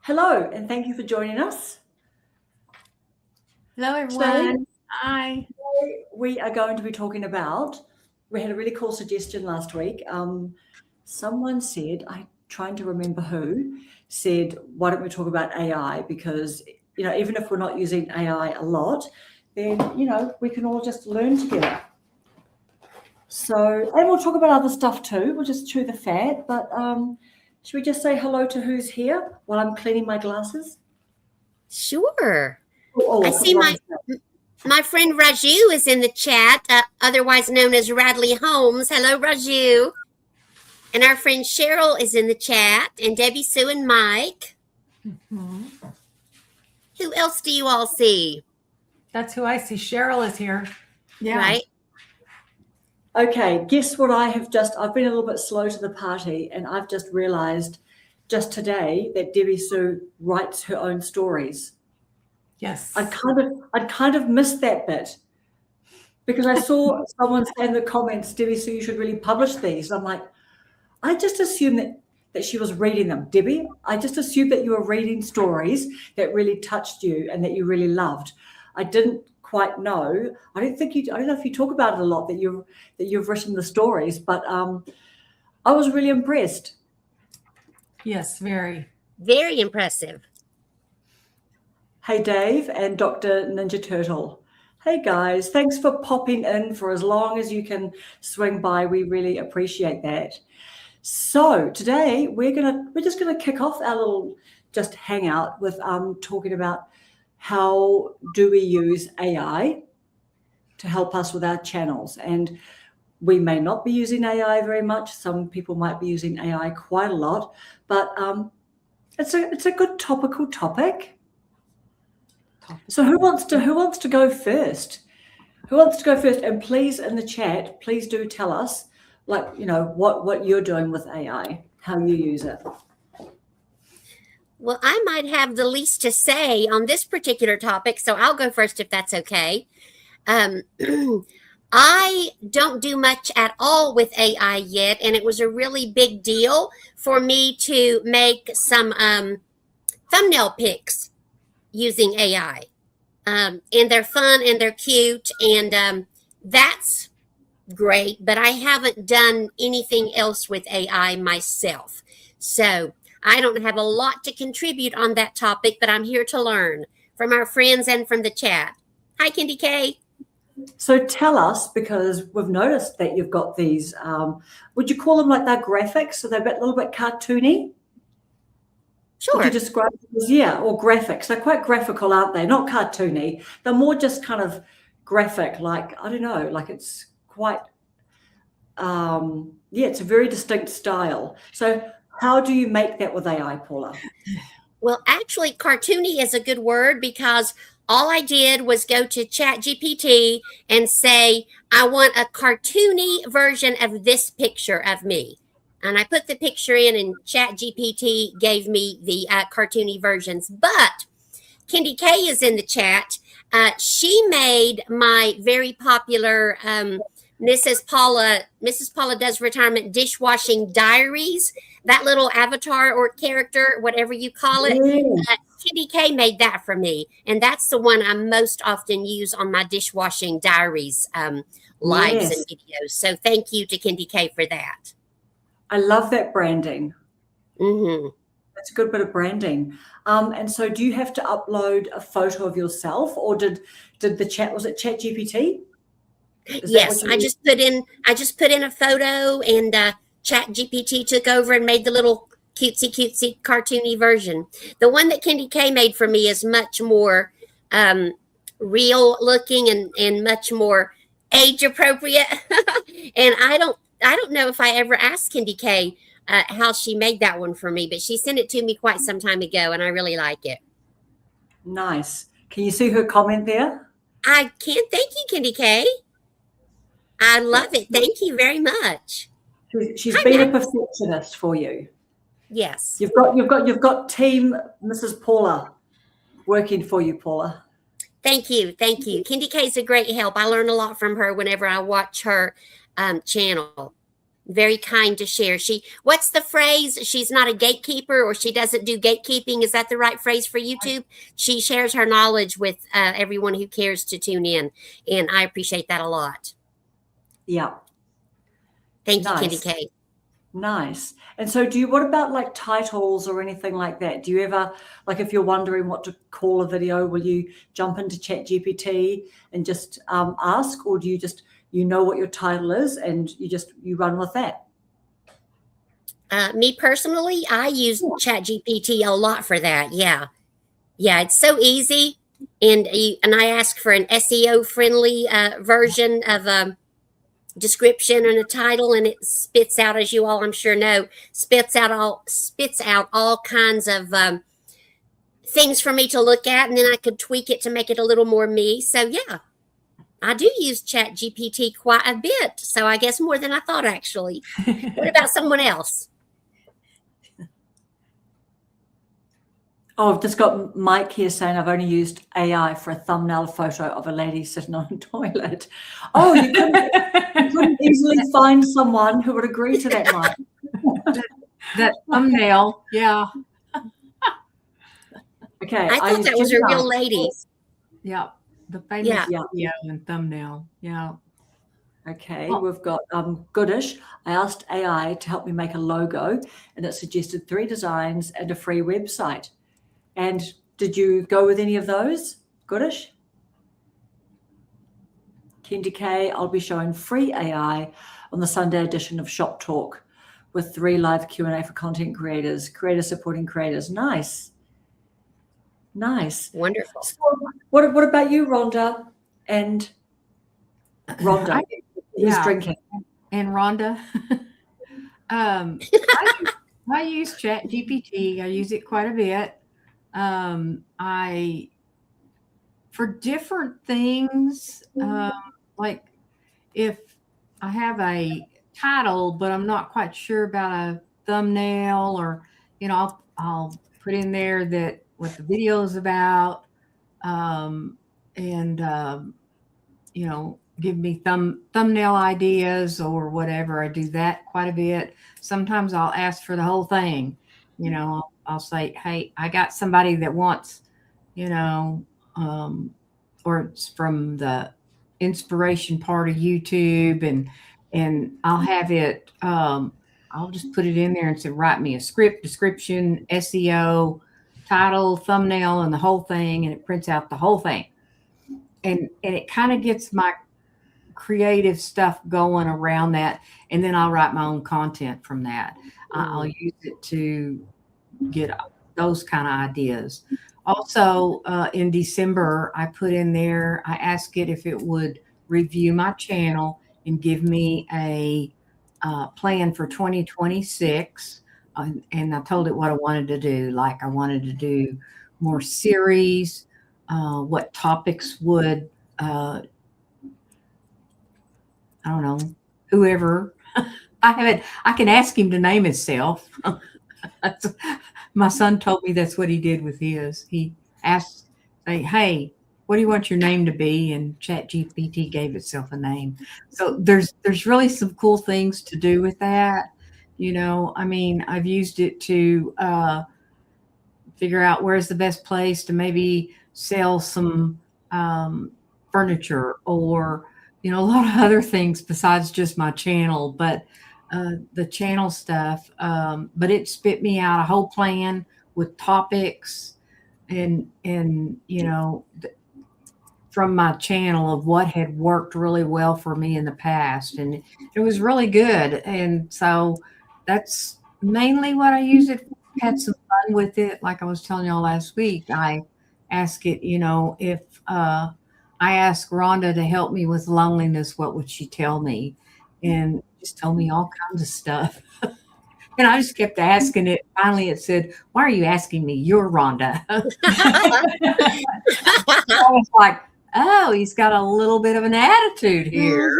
Hello, and thank you for joining us. Hello, Today, everyone. Hi. we are going to be talking about, we had a really cool suggestion last week. Someone said, I'm trying to remember who, said, why don't we talk about AI? Because, even if we're not using AI a lot, then, we can all just learn together. So, and we'll talk about other stuff too. We'll just chew the fat, but should we just say hello to who's here while I'm cleaning my glasses? Sure. Oh, I see my friend Raju is in the chat, otherwise known as Radley Holmes. Hello, Raju. And our friend Cheryl is in the chat, and Debbie, Sue, and Mike. Mm-hmm. Who else do you all see? That's who I see. Cheryl is here. Yeah. Right? Okay, guess what I've been a little bit slow to the party, and I've just realized just today that Debbie Sue writes her own stories. Yes. I'd kind of missed that bit because I saw someone say in the comments, Debbie Sue, you should really publish these. I'm like, I just assumed that she was reading them. Debbie, I just assumed that you were reading stories that really touched you and that you really loved. I didn't quite know. I don't know if you talk about it a lot that you've written the stories, but I was really impressed. Yes, very. Very impressive. Hey, Dave and Dr. Ninja Turtle. Hey, guys. Thanks for popping in for as long as you can swing by. We really appreciate that. So today we're just gonna kick off our little just hangout with talking about how do we use AI to help us with our channels. And we may not be using AI very much. Some people might be using AI quite a lot, but it's a good topical topic. So who wants to go first? Who wants to go first? And please, in the chat, please do tell us, what you're doing with AI, how you use it. Well, I might have the least to say on this particular topic, so I'll go first if that's okay. I don't do much at all with AI yet, and it was a really big deal for me to make some thumbnail pics using AI. And they're fun and they're cute, and that's great, but I haven't done anything else with AI myself. So I don't have a lot to contribute on that topic, but I'm here to learn from our friends and from the chat. Hi, Candy K. So tell us, because we've noticed that you've got these, would you call them like they're graphics? So they're a little bit cartoony? Sure. Would you describe them as, or graphics? They're quite graphical, aren't they? Not cartoony. They're more just kind of graphic, like, I don't know, like it's quite, it's a very distinct style. So how do you make that with AI, Paula? Well, actually, cartoony is a good word because all I did was go to ChatGPT and say, I want a cartoony version of this picture of me. And I put the picture in, and ChatGPT gave me the cartoony versions. But Candy K is in the chat. She made my very popular Mrs. Paula Does Retirement Dishwashing Diaries. That little avatar or character, whatever you call it. Candy K made that for me, and that's the one I most often use on my dishwashing diaries lives and videos. So thank you to Candy K for that. I love that branding. Mm-hmm. That's a good bit of branding. And so do you have to upload a photo of yourself, or was it ChatGPT? Yes, I just put in a photo, and ChatGPT took over and made the little cutesy cartoony version. The one that Candy K made for me is much more real looking and much more age appropriate. And I don't know if I ever asked Candy K how she made that one for me, but she sent it to me quite some time ago, and I really like it. Nice. Can you see her comment there? I can. Thank you, Candy K. I love it. Thank you very much. She's been a perfectionist for you. Yes. You've got team Mrs. Paula working for you, Paula. Thank you. Candy K is a great help. I learn a lot from her whenever I watch her channel. Very kind to share. What's the phrase? She's not a gatekeeper, or she doesn't do gatekeeping. Is that the right phrase for YouTube? She shares her knowledge with everyone who cares to tune in, and I appreciate that a lot. Yeah. Thank you, Nice. Candy K. Nice. And so what about like titles or anything like that? Do you ever, like if you're wondering what to call a video, will you jump into ChatGPT and just ask, or do you just, what your title is and you run with that? Me personally, I use ChatGPT a lot for that. Yeah. It's so easy, and I ask for an SEO friendly version of description and a title, and it spits out, as you all I'm sure know, spits out all kinds of things for me to look at, and then I could tweak it to make it a little more me. So yeah, I do use ChatGPT quite a bit. So I guess more than I thought, actually. What about someone else? Oh, I've just got Mike here saying I've only used AI for a thumbnail photo of a lady sitting on a toilet. Oh, you couldn't easily find someone who would agree to that, Mike. That thumbnail. Yeah. Okay. I thought that was a real lady. Yeah. The famous video and thumbnail. Yeah. Okay, we've got Goodish. I asked AI to help me make a logo, and it suggested 3 designs and a free website. And did you go with any of those, Goodish? Candy K, I'll be showing free AI on the Sunday edition of Shop Talk with 3 live Q&A for content creators, creators supporting creators. Nice. Wonderful. So what about you, Rhonda? And Rhonda, who's drinking? And Rhonda. I use ChatGPT. I use it quite a bit. For different things, like if I have a title, but I'm not quite sure about a thumbnail, or, I'll put in there what the video is about, give me thumbnail ideas or whatever. I do that quite a bit. Sometimes I'll ask for the whole thing. I'll say, hey, I got somebody that wants, or it's from the inspiration part of YouTube, and I'll have it, I'll just put it in there and say, write me a script, description, SEO, title, thumbnail, and the whole thing, and it prints out the whole thing. And it kind of gets my creative stuff going around that, and then I'll write my own content from that. I'll use it to get those kind of ideas. Also, in December, I put in there, I asked it if it would review my channel and give me a plan for 2026. And I told it what I wanted to do. Like I wanted to do more series, what topics would, I don't know, whoever. I can ask him to name himself. My son told me that's what he did with his. He asked, hey, what do you want your name to be? And ChatGPT gave itself a name. So there's really some cool things to do with that. I've used it to figure out where's the best place to maybe sell some furniture, or, a lot of other things besides just my channel. But the channel stuff, but it spit me out a whole plan with topics and from my channel of what had worked really well for me in the past. And it was really good. And so that's mainly what I use it for. Had some fun with it. Like I was telling y'all last week, I asked it, if I asked Rhonda to help me with loneliness, what would she tell me? And just told me all kinds of stuff. And I just kept asking it. Finally, it said, why are you asking me? You're Rhonda. I was like, oh, he's got a little bit of an attitude here.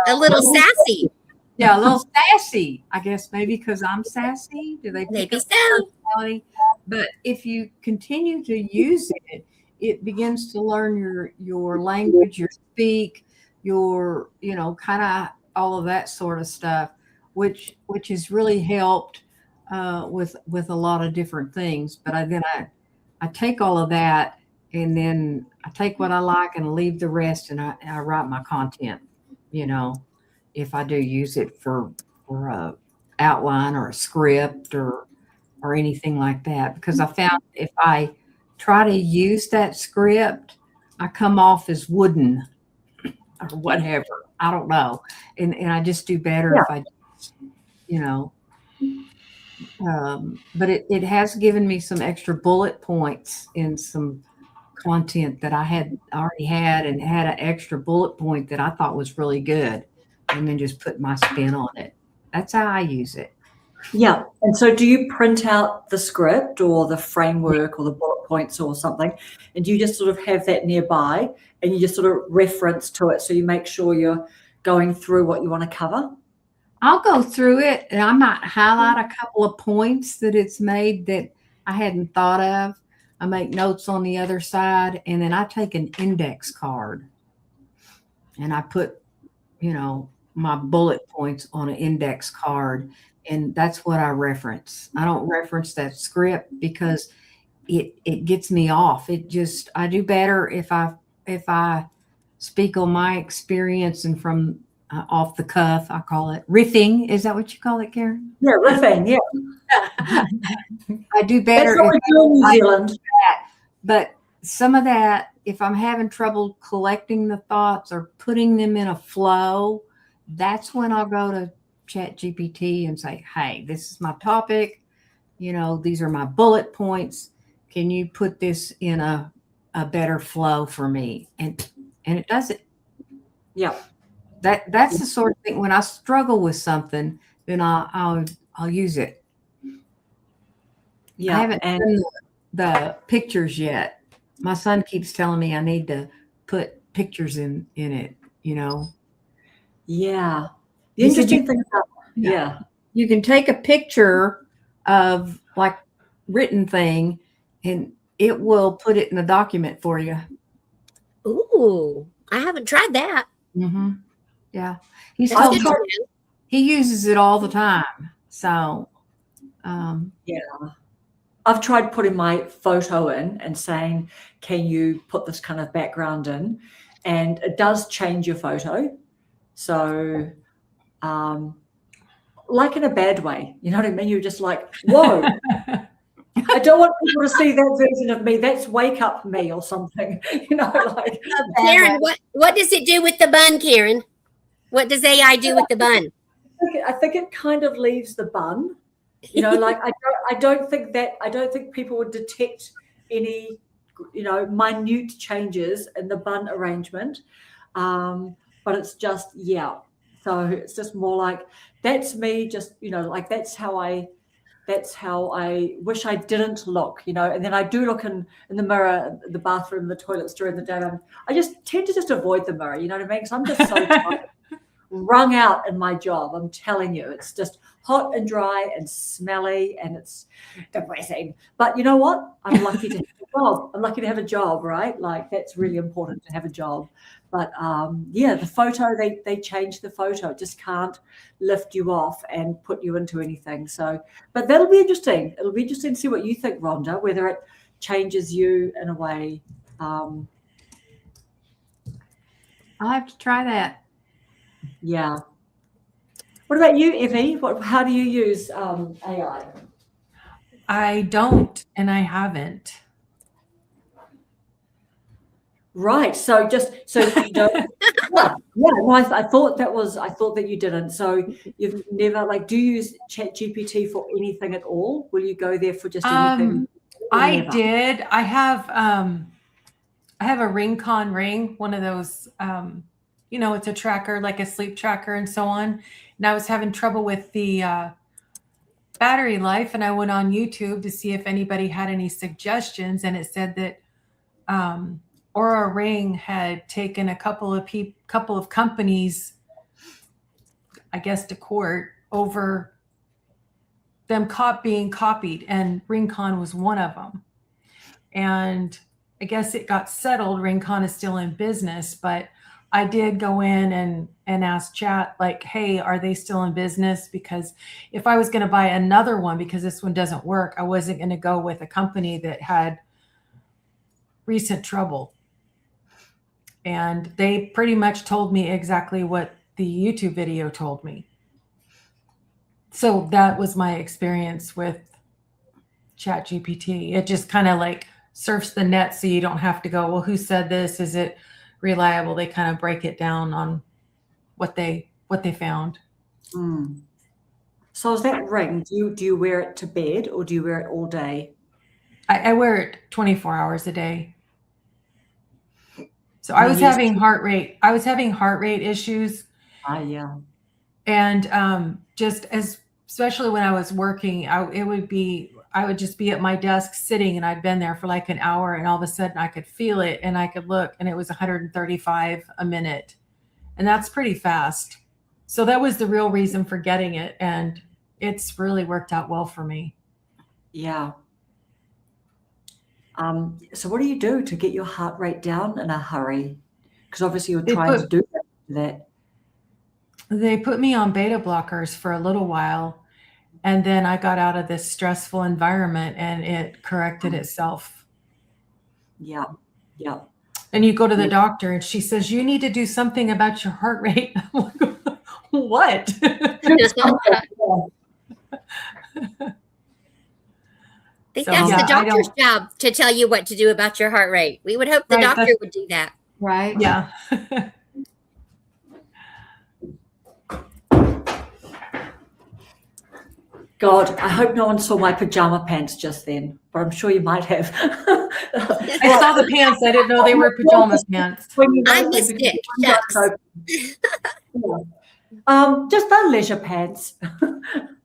A little sassy. Yeah, a little sassy. I guess maybe because I'm sassy. Do they pick Maybe up so. personality? But if you continue to use it, it begins to learn your language, your speak, your, kind of all of that sort of stuff which has really helped with a lot of different things. But I take all of that, and then I take what I like and leave the rest, and I write my content, if I do use it for a outline or a script or anything like that, because I found if I try to use that script, I come off as wooden or whatever. I don't know. And I just do better if I just, but it has given me some extra bullet points in some content that I already had and had an extra bullet point that I thought was really good, and then just put my spin on it. That's how I use it. Yeah. And so do you print out the script or the framework or the bullet points or something, and do you just sort of have that nearby and you just sort of reference to it so you make sure you're going through what you want to cover? I'll go through it and I might highlight a couple of points that it's made that I hadn't thought of. I make notes on the other side, and then I take an index card and I put, my bullet points on an index card, and that's what I reference. I don't reference that script because it gets me off. I do better if I speak on my experience and from off the cuff. I call it riffing. Is that what you call it, Karen? Yeah, riffing. Yeah. I do better. That's what we do in New Zealand. But some of that, if I'm having trouble collecting the thoughts or putting them in a flow, that's when I'll go to ChatGPT and say, hey, this is my topic. These are my bullet points. Can you put this in a better flow for me? And it does it. Yeah. That's the sort of thing. When I struggle with something, then I'll use it. Yeah. I haven't done the pictures yet. My son keeps telling me I need to put pictures in it, Yeah. The interesting thing about you can take a picture of like written thing and it will put it in a document for you. Ooh, I haven't tried that. Mm-hmm. Yeah. He uses it all the time. So, I've tried putting my photo in and saying, can you put this kind of background in? And it does change your photo. So, like in a bad way, you know what I mean? You're just like, whoa, I don't want people to see that version of me. That's wake up me or something, like. Karen, what does it do with the bun, Karen? What does AI do with the bun? I think it kind of leaves the bun. Like I don't think people would detect any, minute changes in the bun arrangement. But it's just, So it's just more like, that's me, just, like that's how I wish I didn't look, and then I do look in the mirror, the bathroom, the toilets during the day. I just tend to just avoid the mirror, you know what I mean? Because I'm just so tired, wrung out in my job. I'm telling you, it's just hot and dry and smelly and it's depressing. But you know what? I'm lucky to have a job. I'm lucky to have a job, right? Like that's really important to have a job. But the photo, they change the photo. It just can't lift you off and put you into anything. So, but that'll be interesting. It'll be interesting to see what you think, Rhonda, whether it changes you in a way. I'll have to try that. Yeah. What about you, Evie? How do you use AI? I don't, and I haven't. Right. So you don't. I thought that you didn't. So you've never do you use ChatGPT for anything at all? Will you go there for just anything? I did. I have a Ringcon ring, one of those. It's a tracker, like a sleep tracker, and so on. And I was having trouble with the battery life, and I went on YouTube to see if anybody had any suggestions, and it said that Aura Ring had taken a couple of companies, I guess, to court over them being copied, and Ringcon was one of them. And I guess it got settled. Ringcon is still in business, but I did go in and ask chat, like, hey, are they still in business? Because if I was going to buy another one, because this one doesn't work, I wasn't going to go with a company that had recent trouble. And they pretty much told me exactly what the YouTube video told me. So that was my experience with ChatGPT. It just kind of like surfs the net, so you don't have to go, well, who said this? Is it reliable? They kind of break it down on what they found. Mm. So is that ring, do you wear it to bed or do you wear it all day? I wear it 24 hours a day. So I was having heart rate issues. Yeah. And just especially when I was working, I would just be at my desk sitting, and I'd been there for like an hour, and all of a sudden I could feel it and I could look, and it was 135 a minute. And that's pretty fast. So that was the real reason for getting it. And it's really worked out well for me. Yeah. So what do you do to get your heart rate down in a hurry? Because obviously you're trying to do that. They put me on beta blockers for a little while, and then I got out of this stressful environment and it corrected itself. Yeah. Yeah. And you go to the doctor and she says, you need to do something about your heart rate. I'm like, what? I think that's the doctor's job, to tell you what to do about your heart rate. We would hope the doctor would do that. Right. Yeah. God, I hope no one saw my pajama pants just then, but I'm sure you might have. I saw the pants. I didn't know they were pajama pants. I missed it. Just our leisure pants.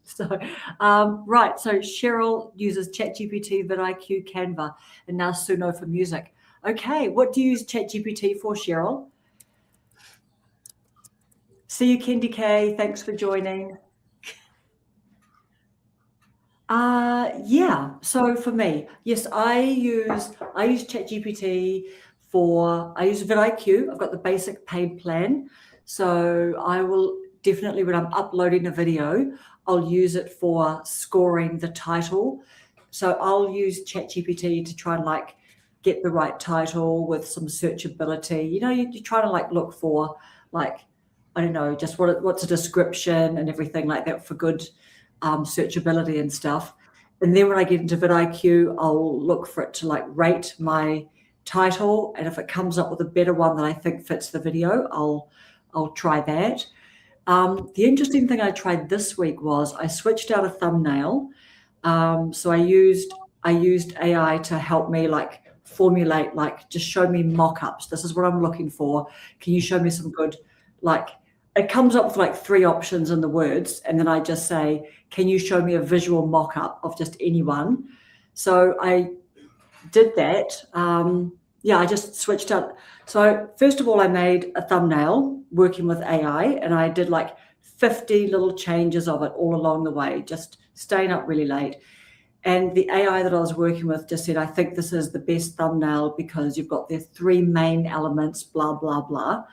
So Cheryl uses ChatGPT, vidIQ, Canva, and now Suno for music. Okay, what do you use ChatGPT for, Cheryl? See you, Kendi K. Thanks for joining. Yeah. So for me, yes, I use ChatGPT I use vidIQ. I've got the basic paid plan. So I will definitely, when I'm uploading a video, I'll use it for scoring the title. So I'll use ChatGPT to try and like get the right title with some searchability. You know, you're trying to like look for like, I don't know, just what's a description and everything like that for good searchability and stuff. And then when I get into vidIQ, I'll look for it to like rate my title. And if it comes up with a better one that I think fits the video, I'll try that. The interesting thing I tried this week was I switched out a thumbnail. So I used AI to help me like formulate, like just show me mock-ups. This is what I'm looking for. Can you show me some good, like, it comes up with like 3 options in the words. And then I just say, can you show me a visual mock-up of just anyone? So I did that. I just switched out. So first of all, I made a thumbnail working with AI, and I did like 50 little changes of it all along the way, just staying up really late. And the AI that I was working with just said, I think this is the best thumbnail because you've got the 3 main elements, blah, blah, blah.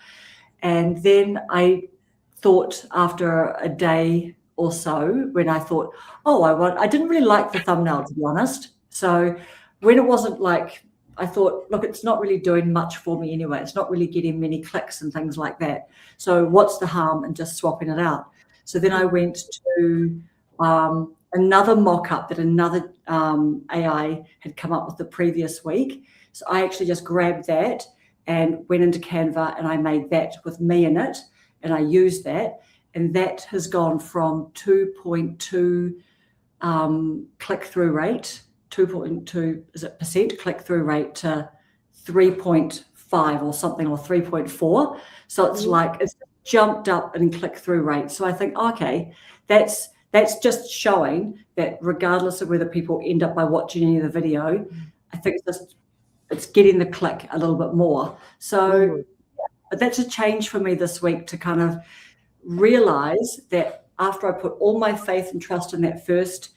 And then I thought after a day or so, when I thought, I didn't really like the thumbnail, to be honest. So when it wasn't like, I thought, look, it's not really doing much for me anyway. It's not really getting many clicks and things like that. So what's the harm in just swapping it out? So then I went to another mock-up that another AI had come up with the previous week. So I actually just grabbed that and went into Canva, and I made that with me in it, and I used that. And that has gone from 2.2 click-through rate, 2.2 is it percent click-through rate, to 3.5 or something, or 3.4. So it's like it's jumped up in click-through rate. So I think, okay, that's just showing that regardless of whether people end up by watching any of the video, I think it's getting the click a little bit more. So but that's a change for me this week, to kind of realize that after I put all my faith and trust in that first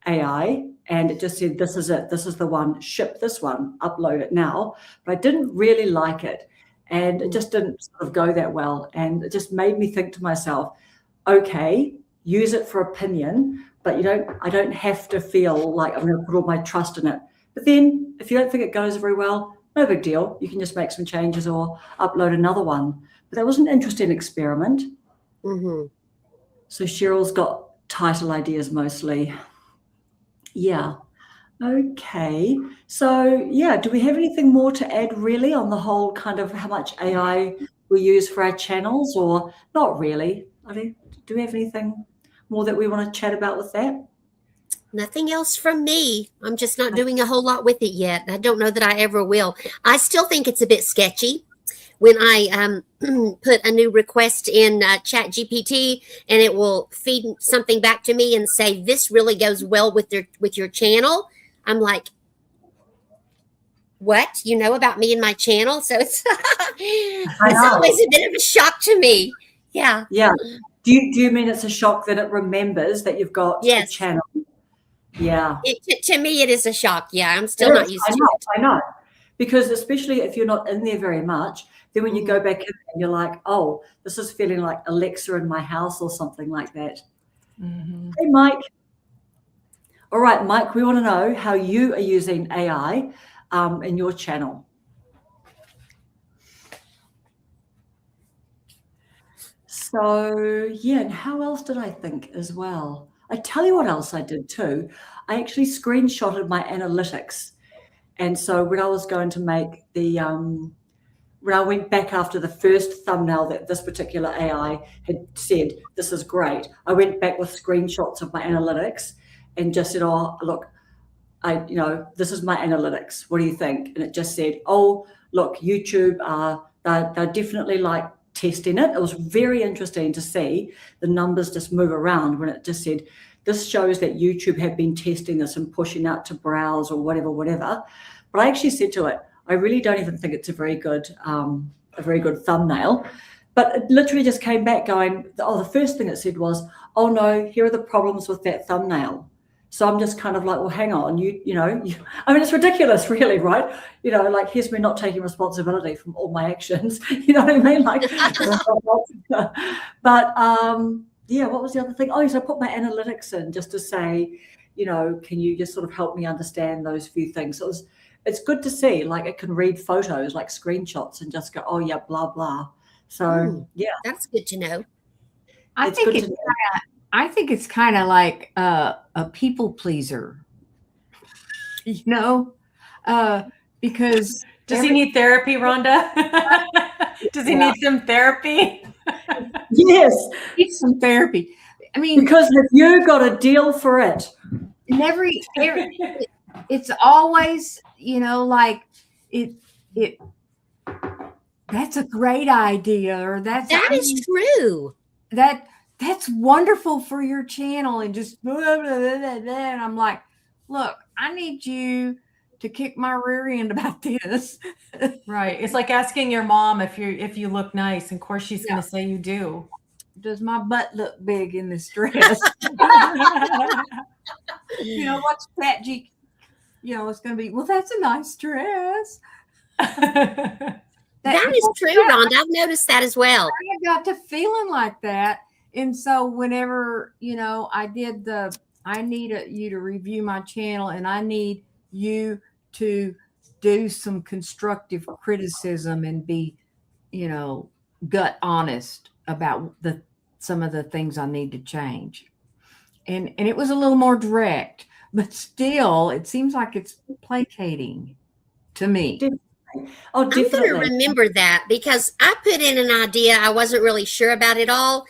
AI, and it just said, this is it, this is the one, ship this one, upload it now. But I didn't really like it. and it just didn't sort of go that well. And it just made me think to myself, okay, use it for opinion, but I don't have to feel like I'm going to put all my trust in it. But then if you don't think it goes very well, no big deal. You can just make some changes or upload another one. But that was an interesting experiment. Mm-hmm. So Cheryl's got title ideas mostly. Yeah. Okay. So yeah, do we have anything more to add really on the whole kind of how much AI we use for our channels, or not really? Do we have anything more that we want to chat about with that? Nothing else from me. I'm just not doing a whole lot with it yet. I don't know that I ever will. I still think it's a bit sketchy when I put a new request in Chat GPT and it will feed something back to me and say, this really goes well with your channel. I'm like, what? You know about me and my channel? So it's always a bit of a shock to me. Yeah. Yeah. Do you mean it's a shock that it remembers that you've got a channel? Yeah. To me, it is a shock. Yeah. I'm still not used to it. I know. Because especially if you're not in there very much, then when you go back in and you're like, oh, this is feeling like Alexa in my house or something like that. Mm-hmm. Hey, Mike. All right, Mike, we want to know how you are using AI in your channel. So, yeah, and how else did I think as well? I tell you what else I did too. I actually screenshotted my analytics. And so when I was going to make when I went back after the first thumbnail that this particular AI had said, this is great, I went back with screenshots of my analytics and just said, oh, look, this is my analytics. What do you think? And it just said, oh, look, YouTube, they're definitely like testing it. It was very interesting to see the numbers just move around when it just said, this shows that YouTube have been testing this and pushing out to browse or whatever. But I actually said to it, I really don't even think it's a very good thumbnail. But it literally just came back going, oh, the first thing it said was, oh no, here are the problems with that thumbnail. So I'm just kind of like, well, hang on, I mean, it's ridiculous, really, right? Like, here's me not taking responsibility from all my actions. You know what I mean? Like, but yeah, what was the other thing? Oh, so I put my analytics in just to say, can you just sort of help me understand those few things? So it's good to see, like, it can read photos, like screenshots, and just go, oh yeah, blah blah. So yeah, that's good to know. I think it's kind of like a people pleaser, because does he need therapy, Rhonda? Does he need some therapy? Yes, he needs some therapy. I mean, because have you got a deal for it? It's always, like it. That's a great idea, or that is true. That's wonderful for your channel, and just blah, blah, blah, blah, blah. And I'm like, look, I need you to kick my rear end about this. Right. It's like asking your mom if you look nice, and of course she's going to say you do. Does my butt look big in this dress? What's that? It's going to be, well, that's a nice dress. That is true, Rhonda. I've noticed that as well. I got to feeling like that. And so whenever, I need you to review my channel, and I need you to do some constructive criticism and be, gut honest about some of the things I need to change. And it was a little more direct, but still it seems like it's placating to me. Oh, I'm going to remember that, because I put in an idea I wasn't really sure about it all,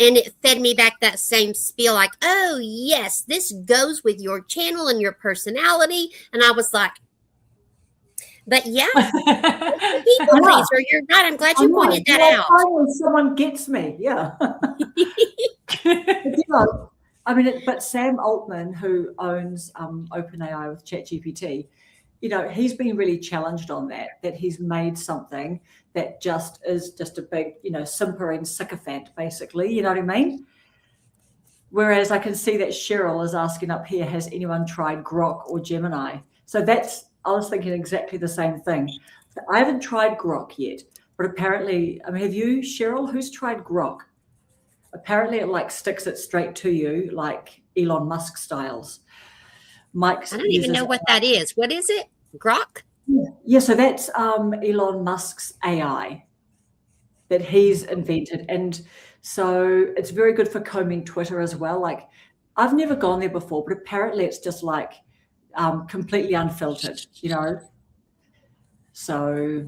and it fed me back that same spiel like, oh, yes, this goes with your channel and your personality. And I was like, but yeah, people pleaser, you're right. I'm glad you pointed that out. When someone gets me, yeah. But Sam Altman, who owns OpenAI with ChatGPT, he's been really challenged on that he's made something that just is just a big, simpering sycophant, basically, you know what I mean? Whereas I can see that Cheryl is asking up here, has anyone tried Grok or Gemini? So I was thinking exactly the same thing. I haven't tried Grok yet, But apparently, I mean, have you, Cheryl, who's tried Grok? Apparently it like sticks it straight to you, like Elon Musk styles. Mike I don't even know what that is. What is it? Grok? Yeah, so that's Elon Musk's AI that he's invented. And so it's very good for combing Twitter as well. Like, I've never gone there before, but apparently it's just like completely unfiltered, you know? So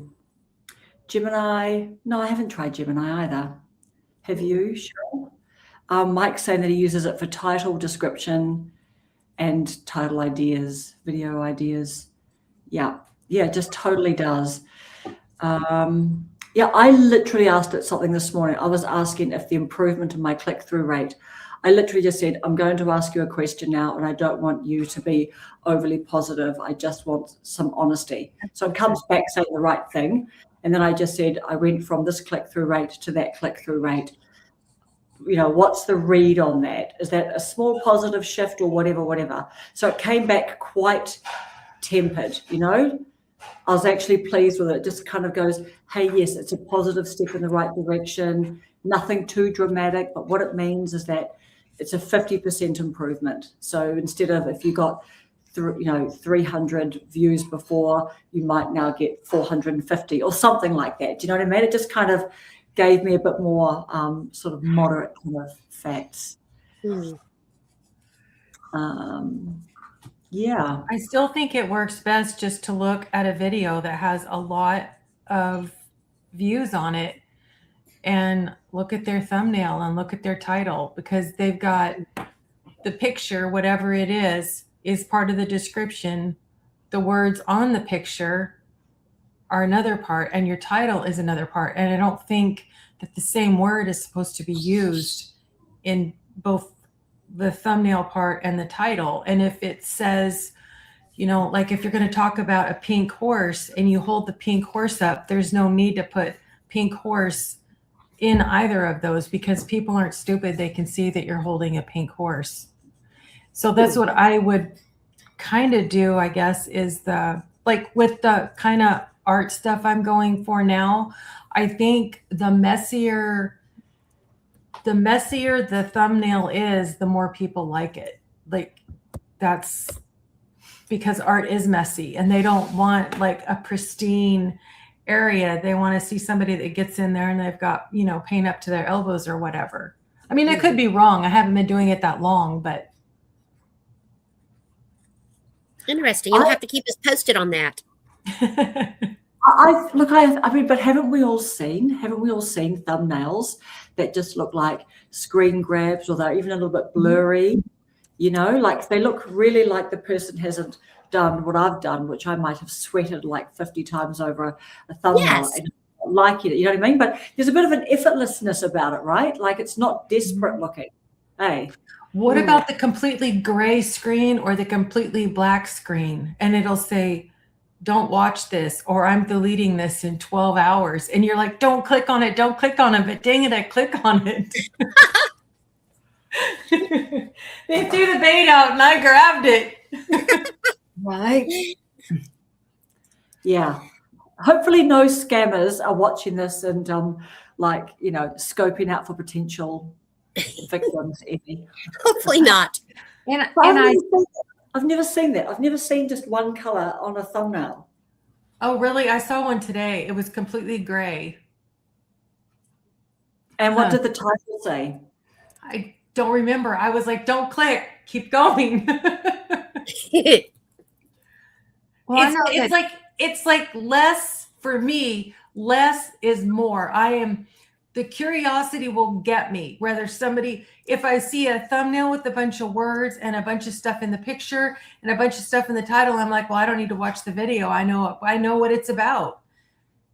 Gemini, no, I haven't tried Gemini either. Have you, Cheryl? Mike's saying that he uses it for title description and title ideas, video ideas. Yeah, it just totally does. Yeah, I literally asked it something this morning. I was asking if the improvement in my click-through rate, I literally just said, I'm going to ask you a question now, and I don't want you to be overly positive. I just want some honesty. So it comes back saying the right thing. And then I just said, I went from this click-through rate to that click-through rate. You know, what's the read on that? Is that a small positive shift or whatever? So it came back quite tempered, you know. I was actually pleased with it. It just kind of goes, hey, yes, it's a positive step in the right direction. Nothing too dramatic, but what it means is that it's a 50% improvement. So instead of if you got 300 views before, you might now get 450 or something like that. Do you know what I mean? It just kind of gave me a bit more sort of moderate kind of facts. Yeah. I still think it works best just to look at a video that has a lot of views on it and look at their thumbnail and look at their title, because they've got the picture, whatever it is part of the description. The words on the picture are another part, and your title is another part. And I don't think that the same word is supposed to be used in both the thumbnail part and the title. And if it says, you know, like if you're going to talk about a pink horse and you hold the pink horse up, there's no need to put pink horse in either of those, because people aren't stupid. They can see that you're holding a pink horse. So that's what I would kind of do, I guess, is like with the kind of art stuff I'm going for now, I think the messier the thumbnail is, the more people like it. Like, that's because art is messy and they don't want like a pristine area. They want to see somebody that gets in there and they've got, you know, paint up to their elbows or whatever. I mean, I could be wrong. I haven't been doing it that long, but. Interesting. You'll have to keep us posted on that. I mean, but haven't we all seen thumbnails that just look like screen grabs, or they're even a little bit blurry, you know, like they look really like the person hasn't done what I've done, which I might have sweated like 50 times over a thumbnail. Yes. And like it, you know what I mean? But there's a bit of an effortlessness about it, right? Like it's not desperate looking. Hey. What about the completely gray screen or the completely black screen? And it'll say, don't watch this, or I'm deleting this in 12 hours. And you're like, don't click on it. But dang it, I click on it. They threw the bait out and I grabbed it. Right. Yeah. Hopefully no scammers are watching this and like, you know, scoping out for potential victims. Hopefully not. I've never seen that. I've never seen just one color on a thumbnail. Oh, really? I saw one today. It was completely gray. And what did the title say? I don't remember. I was like, don't click. Keep going. Well, it's like less for me. Less is more. The curiosity will get me. Whether if I see a thumbnail with a bunch of words and a bunch of stuff in the picture and a bunch of stuff in the title, I'm like, well, I don't need to watch the video. I know what it's about.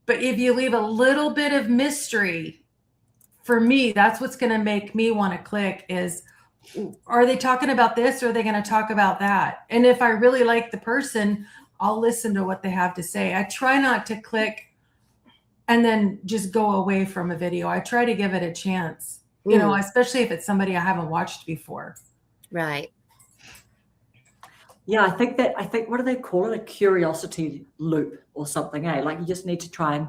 But if you leave a little bit of mystery, for me, that's what's going to make me want to click is, are they talking about this or are they going to talk about that? And if I really like the person, I'll listen to what they have to say. I try not to click and then just go away from a video. I try to give it a chance, you know, especially if it's somebody I haven't watched before. Right. Yeah, I think what do they call it? A curiosity loop or something, eh? Like you just need to try and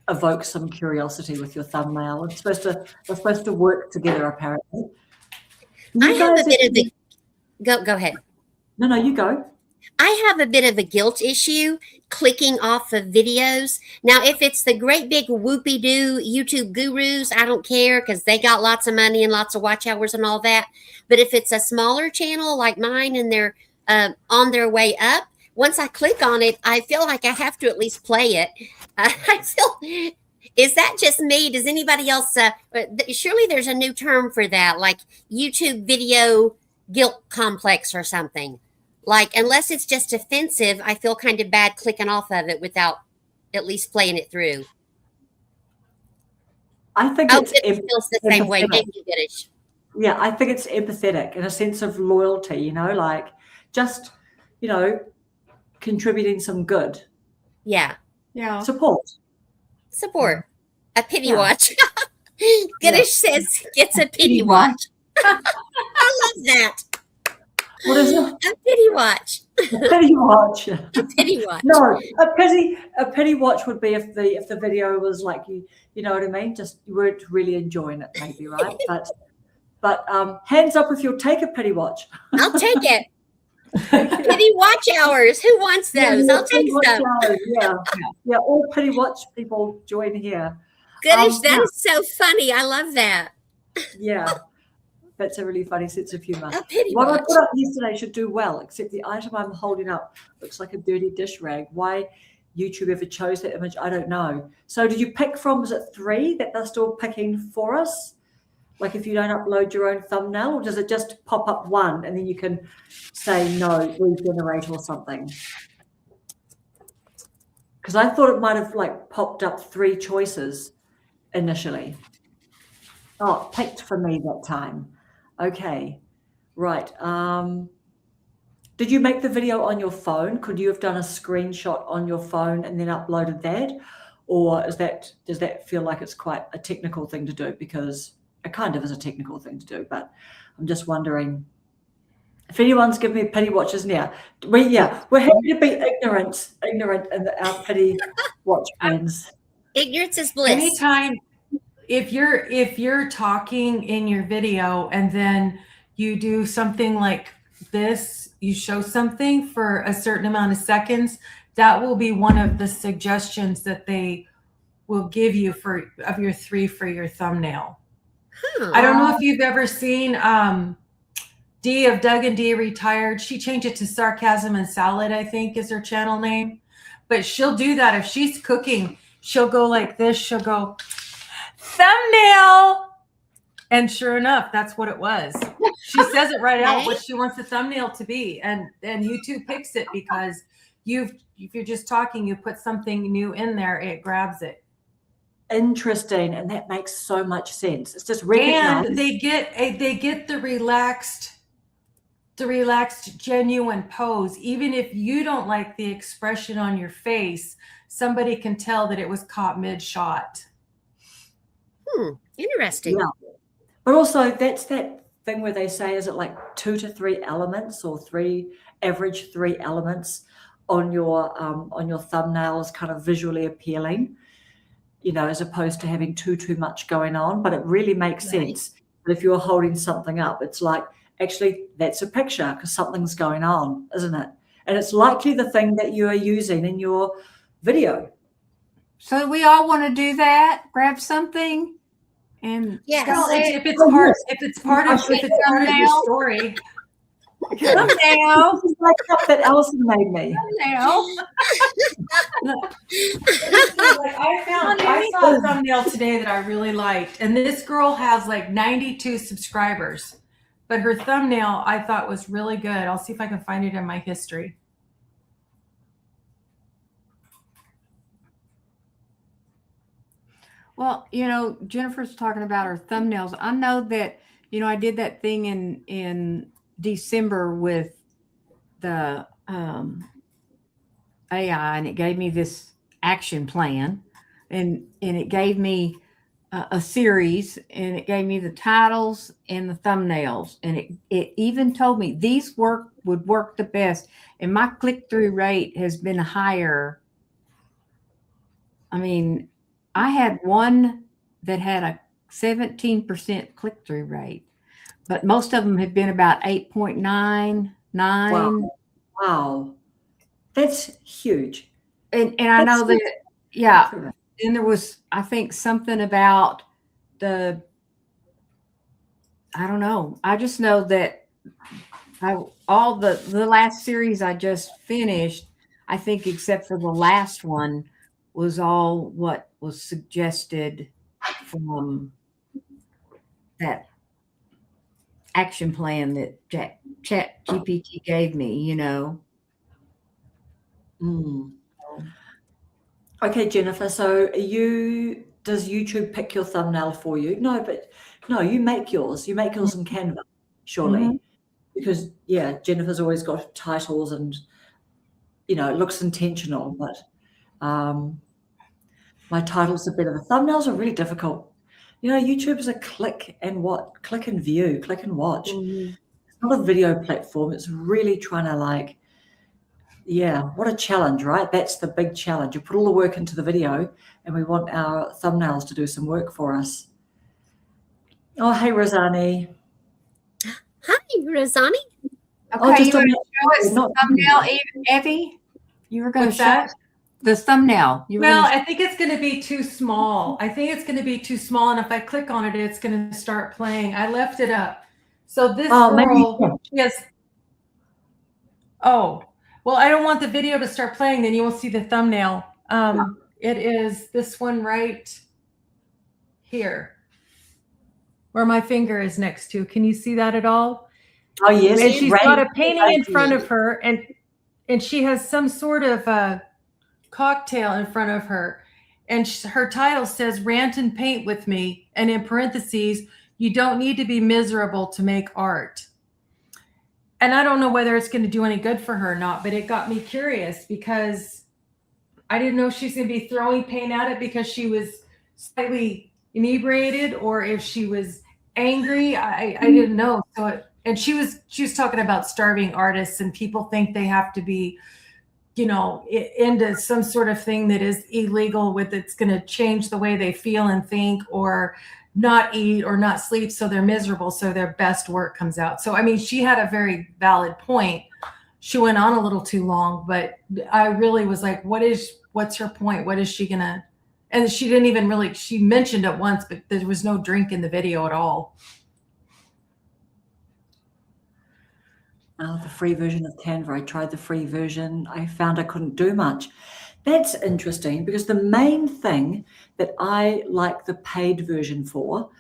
evoke some curiosity with your thumbnail. They're supposed to work together, apparently. I have a bit of a go ahead. No, you go. I have a bit of a guilt issue clicking off of videos. Now, if it's the great big whoopie-doo YouTube gurus, I don't care because they got lots of money and lots of watch hours and all that. But if it's a smaller channel like mine and they're on their way up, once I click on it, I feel like I have to at least play it. Is that just me? Does anybody else? Surely there's a new term for that, like YouTube video guilt complex or something. Like, unless it's just offensive, I feel kind of bad clicking off of it without at least playing it through. I think it feels the same way. Thank you, Goodish. Yeah, I think it's empathetic in a sense of loyalty, like just, contributing some good. Yeah. Support. A pity watch. Goodish says gets a pity watch. I love that. What is it? A pity watch. A pity watch. A pity watch. No, a pity watch would be if the video was like you know what I mean? Just you weren't really enjoying it, maybe, right? But hands up if you'll take a pity watch. I'll take it. Pity watch hours. Who wants those? I'll take some. Yeah. All pity watch people join here. Goodish, that is so funny. I love that. Yeah. That's a really funny sense of humor. What I put up yesterday should do well, except the item I'm holding up looks like a dirty dish rag. Why YouTube ever chose that image, I don't know. So did you pick from, is it 3 that they're still picking for us? Like if you don't upload your own thumbnail, or does it just pop up 1 and then you can say no, regenerate or something? Because I thought it might have like popped up 3 choices initially. Oh, picked for me that time. Okay, right. Did you make the video on your phone? Could you have done a screenshot on your phone and then uploaded that? Or does that feel like it's quite a technical thing to do? Because it kind of is a technical thing to do, but I'm just wondering if anyone's giving me pity watches now. We're happy to be ignorant in our pity watch friends. Ignorance is bliss. Anytime. If you're talking in your video and then you do something like this, you show something for a certain amount of seconds, that will be one of the suggestions that they will give you of your 3 for your thumbnail. I don't know if you've ever seen Dee of Doug and Dee Retired. She changed it to Sarcasm and Salad, I think is her channel name. But she'll do that if she's cooking. She'll go like this. She'll go, thumbnail, and sure enough, that's what it was. She says it right out what she wants the thumbnail to be, and YouTube picks it because if you're just talking, you put something new in there, it grabs it. Interesting, and that makes so much sense. It's just recognized. And they get the relaxed, genuine pose. Even if you don't like the expression on your face, somebody can tell that it was caught mid-shot. Interesting. Yeah. But also that's that thing where they say, is it like 2 to 3 elements or average 3 elements on your thumbnail is kind of visually appealing, as opposed to having too much going on. But it really makes sense that if you're holding something up, it's like, actually, that's a picture because something's going on, isn't it? And it's likely the thing that you are using in your video. So we all want to do that, grab something. And if it's part of your story. Thumbnail. This is like up that Allison made me. I saw a thumbnail today that I really liked, and this girl has like 92 subscribers, but her thumbnail I thought was really good. I'll see if I can find it in my history. Well, Jennifer's talking about her thumbnails. I know that, I did that thing in December with the AI, and it gave me this action plan, and it gave me a series, and it gave me the titles and the thumbnails, and it even told me these would work the best, and my click-through rate has been higher. I mean, I had one that had a 17% click-through rate, but most of them have been about 8.99. Wow. That's huge. And I know That's that, yeah. And there was, I think, something about I don't know. I just know that all the last series I just finished, I think, except for the last one, was all what was suggested from that action plan that Chat GPT gave me, you know. Okay, Jennifer. So does YouTube pick your thumbnail for you? No, you make yours. You make yours in Canva, surely. Because Jennifer's always got titles and it looks intentional, but my titles are better. The thumbnails are really difficult. YouTube is a click and view, click and watch. It's not a video platform. It's really trying to what a challenge, right? That's the big challenge. You put all the work into the video and we want our thumbnails to do some work for us. Oh, hey, Rosani. Hi, Rosani. Okay, you want to show us the thumbnail, Evie? You were going to show us the thumbnail. I think it's going to be too small. And if I click on it, it's going to start playing. I left it up. So this girl, well, I don't want the video to start playing. Then you won't see the thumbnail. It is this one right here, where my finger is next to. Can you see that at all? Oh, yes. And she's got a painting in front of her, and she has some sort of cocktail in front of her. And her title says, "Rant and Paint with Me." And in parentheses, "You don't need to be miserable to make art." And I don't know whether it's going to do any good for her or not, but it got me curious because I didn't know she's going to be throwing paint at it because she was slightly inebriated or if she was angry. I didn't know. And she was talking about starving artists, and people think they have to be, into some sort of thing that is illegal it's going to change the way they feel and think, or not eat or not sleep, so they're miserable, so their best work comes out. So I mean, she had a very valid point. She went on a little too long, but I really was like, what's her point? What is she gonna? And she didn't even she mentioned it once, but there was no drink in the video at all. The free version of Canva. I tried the free version. I found I couldn't do much. That's interesting because the main thing that I like the paid version for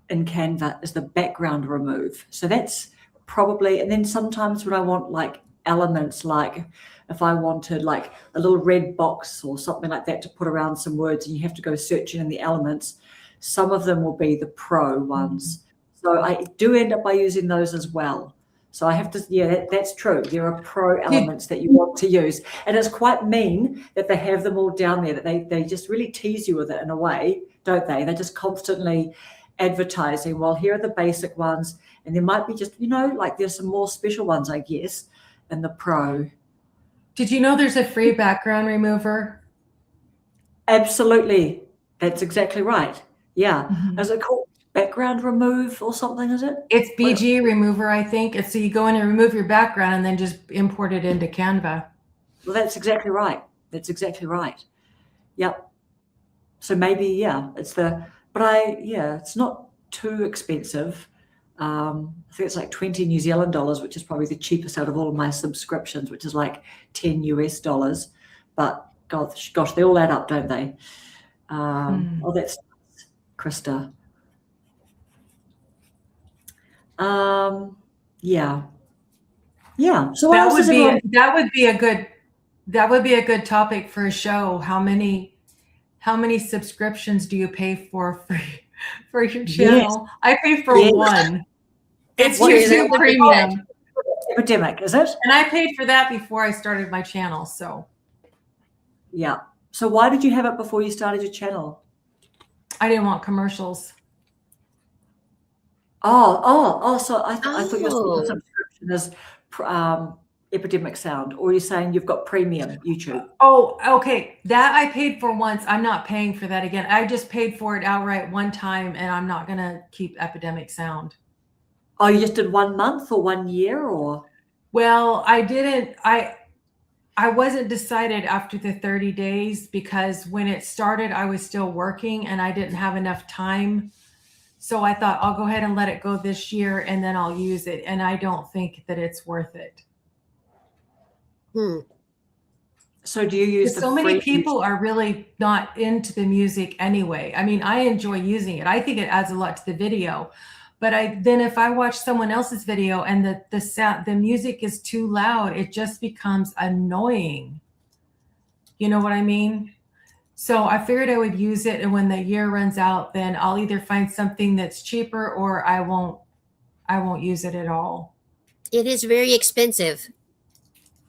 in Canva is the background remove. So that's probably, and then sometimes when I want elements, like if I wanted a little red box or something like that to put around some words and you have to go searching in the elements, some of them will be the pro ones. So I do end up by using those as well. So I have to, that's true. There are pro elements that you want to use. And it's quite mean that they have them all down there, that they just really tease you with it in a way, don't they? They're just constantly advertising, well, here are the basic ones. And there might be just, there's some more special ones, I guess, in the pro. Did you know there's a free background remover? Absolutely. That's exactly right. Yeah. Is it called background remove or something, is it? It's BG Remover, I think. So you go in and remove your background and then just import it into Canva. Well, that's exactly right. Yep. So maybe, it's it's not too expensive. I think it's like 20 New Zealand dollars, which is probably the cheapest out of all of my subscriptions, which is like $10 US. But gosh, they all add up, don't they? Oh, that's Krista. Yeah. So that would be a good topic for a show. How many subscriptions do you pay for your channel? Yes. I pay for one. It's YouTube Premium. Epidemic, is it? And I paid for that before I started my channel. So yeah. So why did you have it before you started your channel? I didn't want commercials. Oh! So I thought your subscription is Epidemic Sound, or are you saying you've got premium YouTube? Oh, okay. That I paid for once. I'm not paying for that again. I just paid for it outright one time, and I'm not going to keep Epidemic Sound. Oh, you just did 1 month or 1 year, or? Well, I didn't. I wasn't decided after the 30 days because when it started, I was still working and I didn't have enough time. So I thought I'll go ahead and let it go this year and then I'll use it. And I don't think that it's worth it. So do you use so many people are really not into the music anyway. I mean, I enjoy using it. I think it adds a lot to the video. But then if I watch someone else's video and the sound, the music is too loud, it just becomes annoying. You know what I mean? So I figured I would use it, and when the year runs out, then I'll either find something that's cheaper or I won't use it at all. It is very expensive.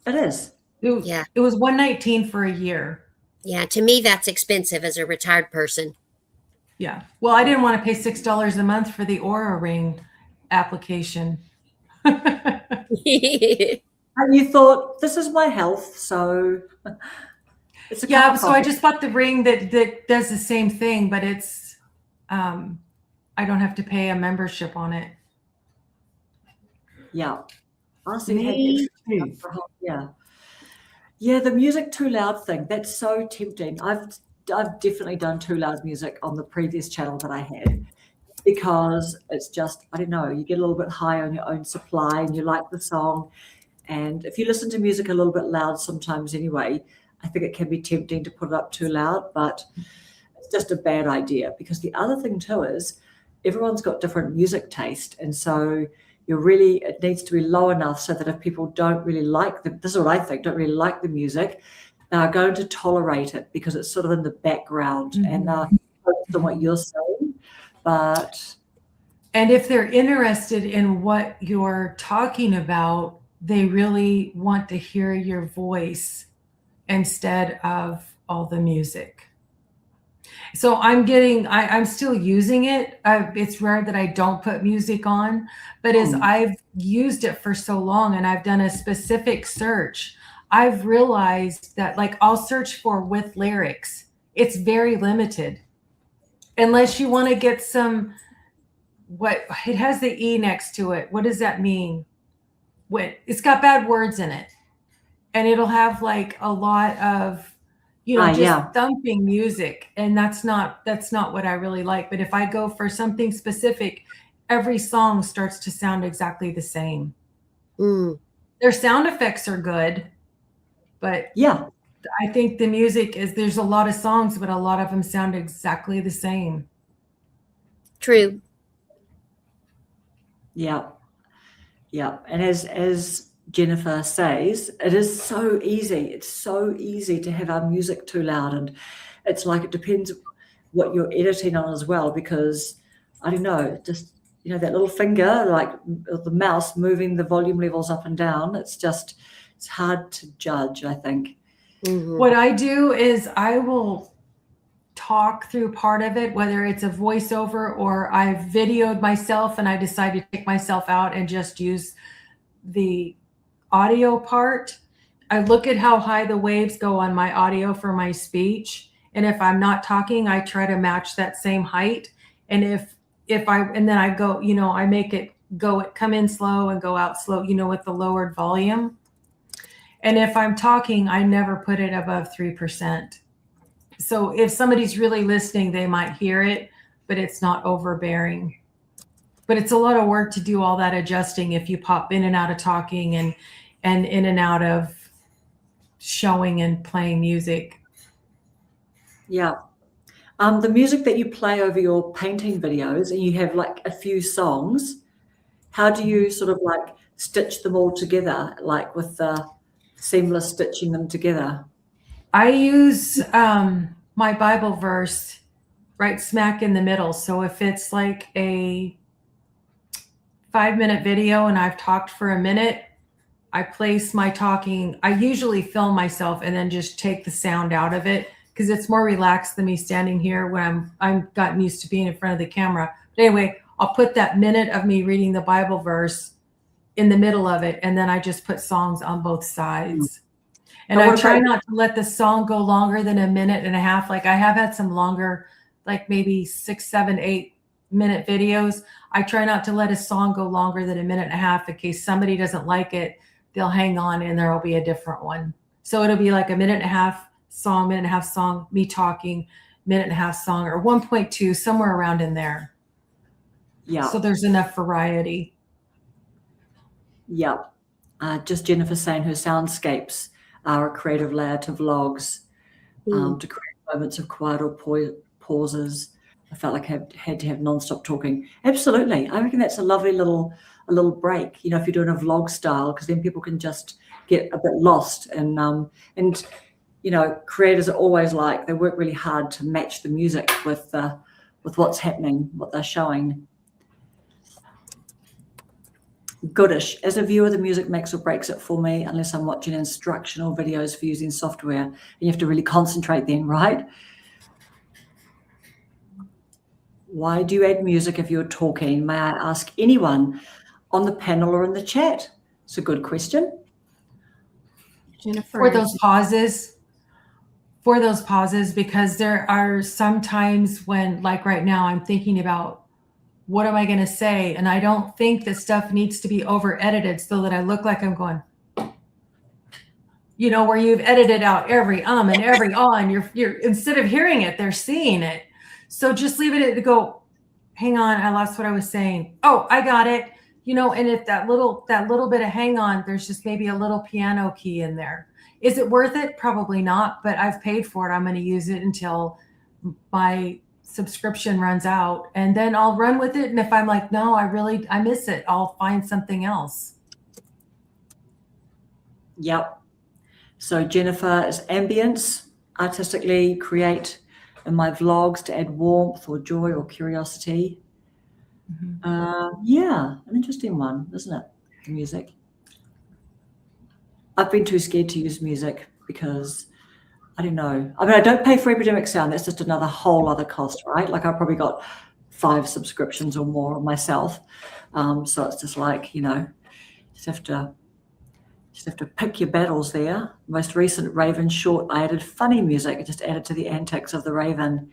It is. Yeah. It was $119 for a year. Yeah, to me that's expensive as a retired person. Yeah. Well, I didn't want to pay $6 a month for the Oura Ring application. And you thought, this is my health, so it's a yeah. So I just bought the ring that does the same thing, but it's I don't have to pay a membership on it. Yeah. Me too. Yeah, the music too loud thing, that's so tempting. I've definitely done too loud music on the previous channel that I had, because it's just, I don't know, you get a little bit high on your own supply and you like the song. And if you listen to music a little bit loud sometimes anyway, I think it can be tempting to put it up too loud, but it's just a bad idea, because the other thing too is everyone's got different music taste. And so it needs to be low enough so that if people don't really like this is what I think, don't really like the music, they are going to tolerate it because it's sort of in the background and focused on what you're saying. And if they're interested in what you're talking about, they really want to hear your voice instead of all the music. So I'm still using it. It's rare that I don't put music on, but as I've used it for so long and I've done a specific search, I've realized that, like, I'll search for with lyrics. It's very limited. Unless you want to get some, it has the E next to it. What does that mean? It's got bad words in it. And it'll have like a lot of, thumping music. And that's not what I really like. But if I go for something specific, every song starts to sound exactly the same. Their sound effects are good. But yeah, I think the music there's a lot of songs, but a lot of them sound exactly the same. True. Yeah. Yeah. And as Jennifer says, it is so easy. It's so easy to have our music too loud. And it's like, it depends what you're editing on as well, because I don't know, just, that little finger, like the mouse moving the volume levels up and down. It's hard to judge, I think. What I do is I will talk through part of it, whether it's a voiceover or I've videoed myself and I decide to take myself out and just use the audio part. I look at how high the waves go on my audio for my speech. And if I'm not talking, I try to match that same height. And then I go, I make it come in slow and go out slow, with the lowered volume. And if I'm talking, I never put it above 3%. So if somebody's really listening, they might hear it, but it's not overbearing. But it's a lot of work to do all that adjusting if you pop in and out of talking and in and out of showing and playing music. Yeah. The music that you play over your painting videos, and you have like a few songs, how do you sort of like stitch them all together, like with the seamless stitching them together? I use my Bible verse right smack in the middle. So if it's like a 5-minute video and I've talked for a minute, I place my talking. I usually film myself and then just take the sound out of it because it's more relaxed than me standing here when I'm gotten used to being in front of the camera. But anyway, I'll put that minute of me reading the Bible verse in the middle of it, and then I just put songs on both sides. And And I what try about- not to let the song go longer than a minute and a half. Like I have had some longer, like maybe 6, 7, 8-minute videos. I try not to let a song go longer than a minute and a half in case somebody doesn't like it. They'll hang on and there will be a different one. So it'll be like a minute and a half song, minute and a half song, me talking, minute and a half song, or 1.2, somewhere around in there. Yeah. So there's enough variety. Yeah. Just Jennifer saying her soundscapes are a creative layer to vlogs, to create moments of quiet or pauses. I felt like I had to have nonstop talking. Absolutely. I reckon that's a lovely little break, if you're doing a vlog style, because then people can just get a bit lost. And creators are always like, they work really hard to match the music with what's happening, what they're showing. Goodish. As a viewer, the music makes or breaks it for me, unless I'm watching instructional videos for using software. And you have to really concentrate then, right? Why do you add music if you're talking? May I ask anyone on the panel or in the chat? It's a good question. Jennifer. For those pauses, because there are some times when, like right now, I'm thinking about what am I going to say? And I don't think that stuff needs to be over edited so that I look like I'm going, where you've edited out every and every and you're instead of hearing it, they're seeing it. So just leave it to go, hang on, I lost what I was saying. Oh, I got it. And if that little bit of hang on, there's just maybe a little piano key in there. Is it worth it? Probably not, but I've paid for it. I'm going to use it until my subscription runs out, and then I'll run with it. And if I'm like, no, I miss it, I'll find something else. Yep. So Jennifer is ambience, artistically create in my vlogs to add warmth or joy or curiosity. Yeah, an interesting one, isn't it? The music. I've been too scared to use music because I don't know. I mean, I don't pay for Epidemic Sound. That's just another whole other cost, right? Like I've probably got 5 subscriptions or more myself. So it's just like, just have to pick your battles there. Most recent Raven short, I added funny music. I just added to the antics of the Raven.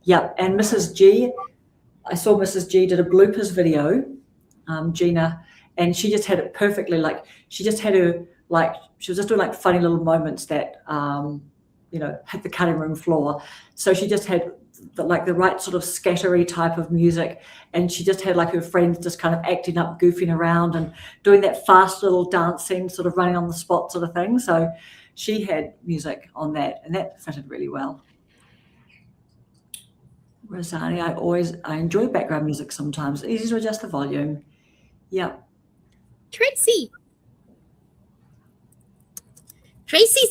Yep. And Mrs. G, I saw Mrs. G did a bloopers video, Gina, and she just had it perfectly. Like she just had her, she was just doing like funny little moments that, hit the cutting room floor. So she just had the right sort of scattery type of music. And she just had like her friends just kind of acting up, goofing around and doing that fast little dancing, sort of running on the spot sort of thing. So she had music on that and that fitted really well. Rosani, I enjoy background music sometimes. It's easy to adjust the volume. Yeah. Tracy's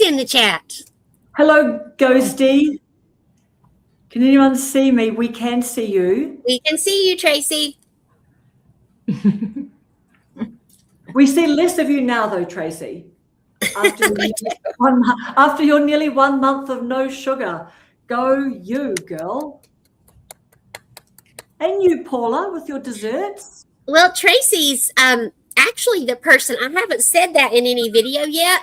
in the chat. Hello, Ghosty. Can anyone see me? We can see you. We can see you, Tracy. We see less of you now, though, Tracy. After your nearly 1 month of no sugar. Go you, girl. And you, Paula, with your desserts. Well, Tracy's actually the person, I haven't said that in any video yet.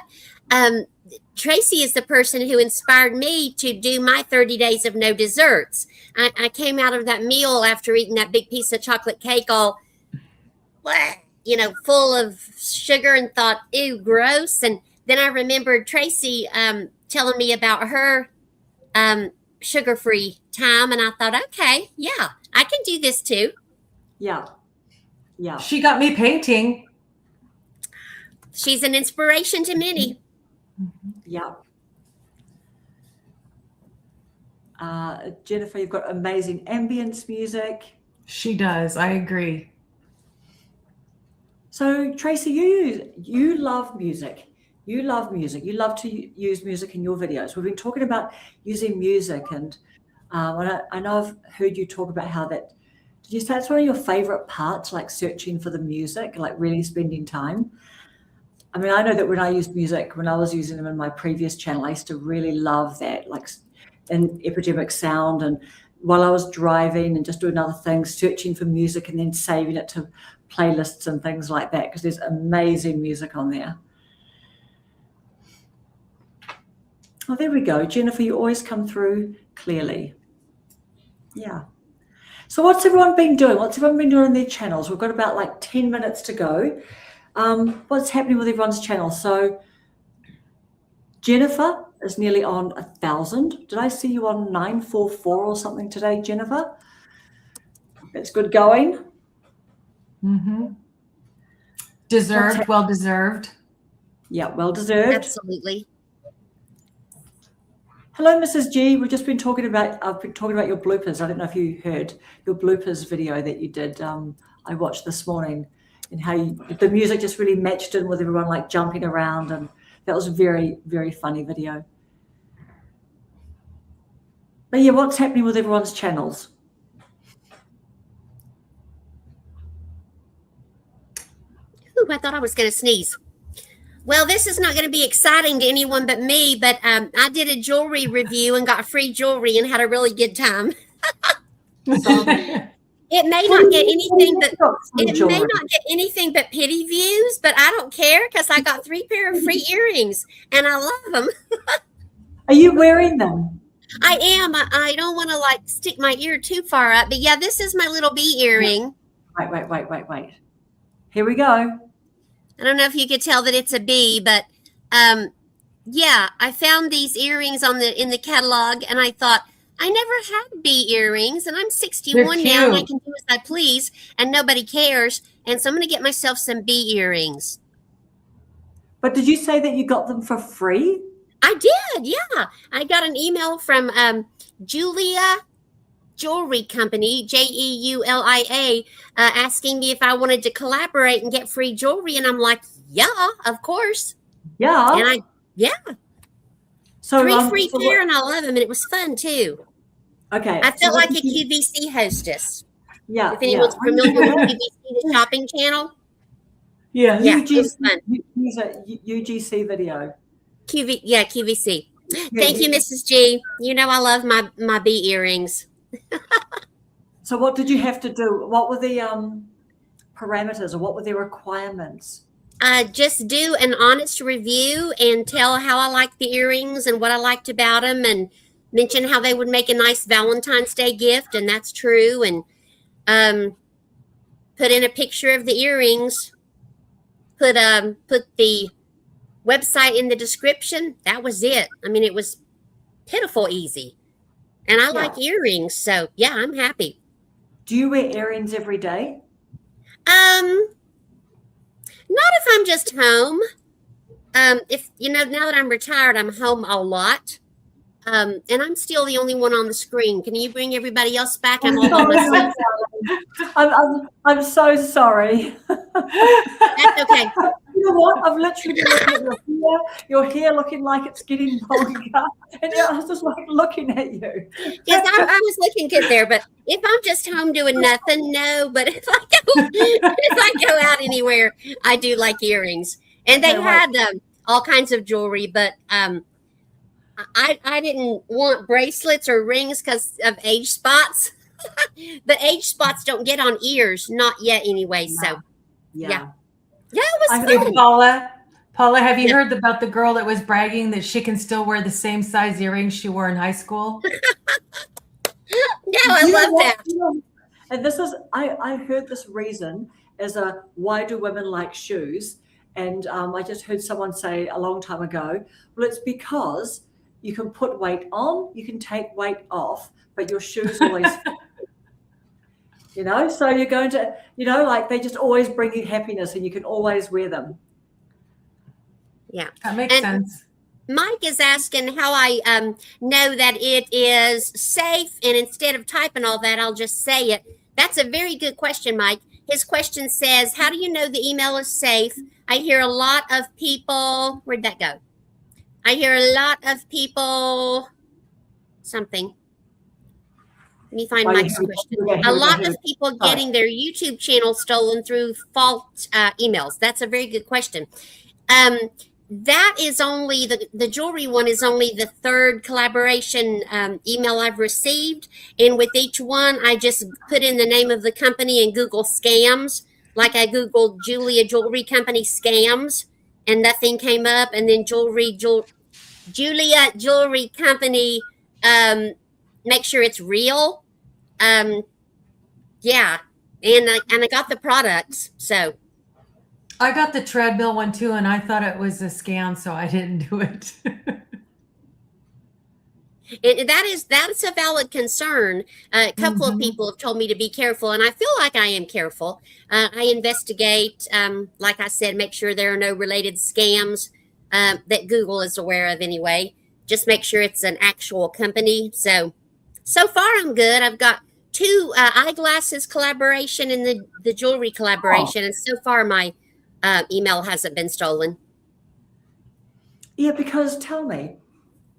Tracy is the person who inspired me to do my 30 days of no desserts. I came out of that meal after eating that big piece of chocolate cake all, full of sugar and thought, ew, gross. And then I remembered Tracy telling me about her sugar-free time. And I thought, okay, yeah, I can do this too. Yeah. Yeah. She got me painting. She's an inspiration to many. Yeah. Jennifer, you've got amazing ambience music. She does. I agree. So Tracy, you love music. You love music. You love to use music in your videos. We've been talking about using music, and I know I've heard you talk about how that. Did you say it's one of your favorite parts, like searching for the music, like really spending time? I mean, I know that when I used music, when I was using them in my previous channel, I used to really love that, like in Epidemic Sound, and while I was driving and just doing other things, searching for music and then saving it to playlists and things like that, because there's amazing music on there. Oh, there we go. Jennifer, you always come through clearly. Yeah. So what's everyone been doing? What's everyone been doing on their channels? We've got about like 10 minutes to go. What's happening with everyone's channel? So Jennifer is nearly on 1,000. Did I see you on 944 or something today, Jennifer? That's good going. Mm-hmm. Deserved, well deserved. Yeah, well deserved. Absolutely. Hello, Mrs. G. I've been talking about your bloopers. I don't know if you heard your bloopers video that you did. I watched this morning, and how the music just really matched in with everyone like jumping around, and that was a very, very funny video. But yeah, what's happening with everyone's channels? Ooh, I thought I was going to sneeze. Well, this is not going to be exciting to anyone but me, but I did a jewelry review and got free jewelry and had a really good time. It may not get anything but pity views, but I don't care because I got 3 pair of free earrings and I love them. Are you wearing them? I am. I don't want to like stick my ear too far up, but yeah, this is my little bee earring. Wait. Here we go. I don't know if you could tell that it's a bee, but yeah, I found these earrings in the catalog, and I thought I never had bee earrings, and I'm 61 now, and I can do as I please, and nobody cares. And so I'm going to get myself some bee earrings. But did you say that you got them for free? I did, yeah. I got an email from Julia Jewelry Company, Jeulia, asking me if I wanted to collaborate and get free jewelry, and I'm like, yeah, of course. Yeah. And so 3 free pair, and I love them, and it was fun too. Okay. I felt like a QVC hostess. Yeah. If anyone's familiar with QVC, the shopping channel. Yeah. It was fun. Use a UGC video. QVC. Thank you, Mrs. G. You know I love my bee earrings. So what did you have to do? What were the parameters, or what were the requirements? Just do an honest review and tell how I liked the earrings and what I liked about them, and mention how they would make a nice Valentine's Day gift, and that's true. And put in a picture of the earrings. Put the website in the description. That was it. I mean, it was pitiful easy. And I like earrings, so yeah, I'm happy. Do you wear earrings every day? Not if I'm just home. If now that I'm retired, I'm home a lot. And I'm still the only one on the screen. Can you bring everybody else back? I'm all by myself. I'm so sorry. That's okay. You know what? I've literally been looking at your hair looking like it's getting longer. And I was just like looking at you. Yes, I was looking good there, but if I'm just home doing nothing, no. But if I go out anywhere, I do like earrings. And they had all kinds of jewelry, but I didn't want bracelets or rings because of age spots. The age spots don't get on ears, not yet anyway. So yeah, it was fun. Paula, have you heard about the girl that was bragging that she can still wear the same size earrings she wore in high school? No, I love that. And this is, I heard this reason as why do women like shoes? And I just heard someone say a long time ago, well, it's because you can put weight on, you can take weight off, but your shoes always fit. So you're going to, like they just always bring you happiness, and you can always wear them. Yeah. That makes sense. Mike is asking how I know that it is safe, and instead of typing all that, I'll just say it. That's a very good question, Mike. His question says, how do you know the email is safe? I hear a lot of people, where'd that go? I hear a lot of people, something. Let me find Mike's question. A lot of people getting their YouTube channel stolen through false emails. That's a very good question. That is only, the jewelry one is only the 3rd collaboration email I've received. And with each one, I just put in the name of the company and Google scams. Like I Googled Julia Jewelry Company scams and nothing came up. And then Julia Jewelry Company, make sure it's real. Yeah. And I got the products. So I got the treadmill one too, and I thought it was a scam, so I didn't do it. that's a valid concern. A couple of people have told me to be careful, and I feel like I am careful. I investigate, like I said, make sure there are no related scams that Google is aware of anyway. Just make sure it's an actual company. So far I'm good. I've got 2 eyeglasses collaboration and the jewelry collaboration, and so far my email hasn't been stolen. Yeah, because tell me,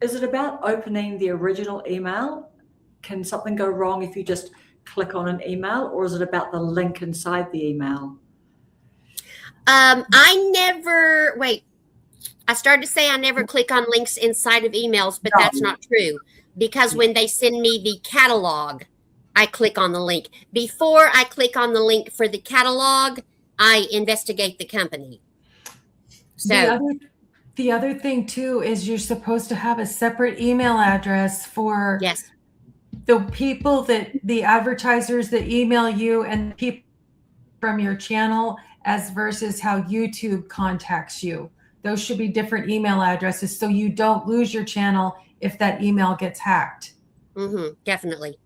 is it about opening the original email? Can something go wrong if you just click on an email, or is it about the link inside the email? I started to say I never click on links inside of emails, but that's not true, because when they send me the catalog, I click on the link. Before I click on the link for the catalog, I investigate the company. So the other thing too is you're supposed to have a separate email address for yes, the people the advertisers that email you and people from your channel as versus how YouTube contacts you. Those should be different email addresses so you don't lose your channel if that email gets hacked. Definitely.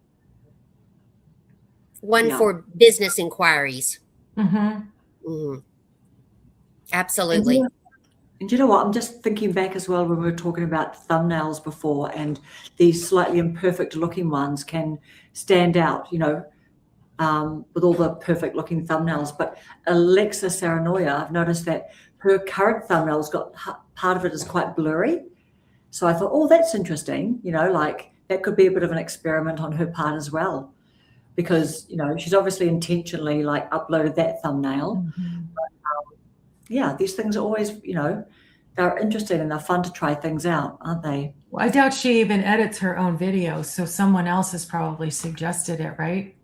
One for business inquiries. Absolutely. And you know what? I'm just thinking back as well when we were talking about thumbnails before, and these slightly imperfect looking ones can stand out, with all the perfect looking thumbnails. But Alexa Saranoia, I've noticed that her current thumbnail's got part of it is quite blurry. So I thought, oh, that's interesting. Like that could be a bit of an experiment on her part as well, because, she's obviously intentionally like uploaded that thumbnail. Yeah, these things are always, they're interesting and they're fun to try things out, aren't they? Well, I doubt she even edits her own videos, so someone else has probably suggested it, right?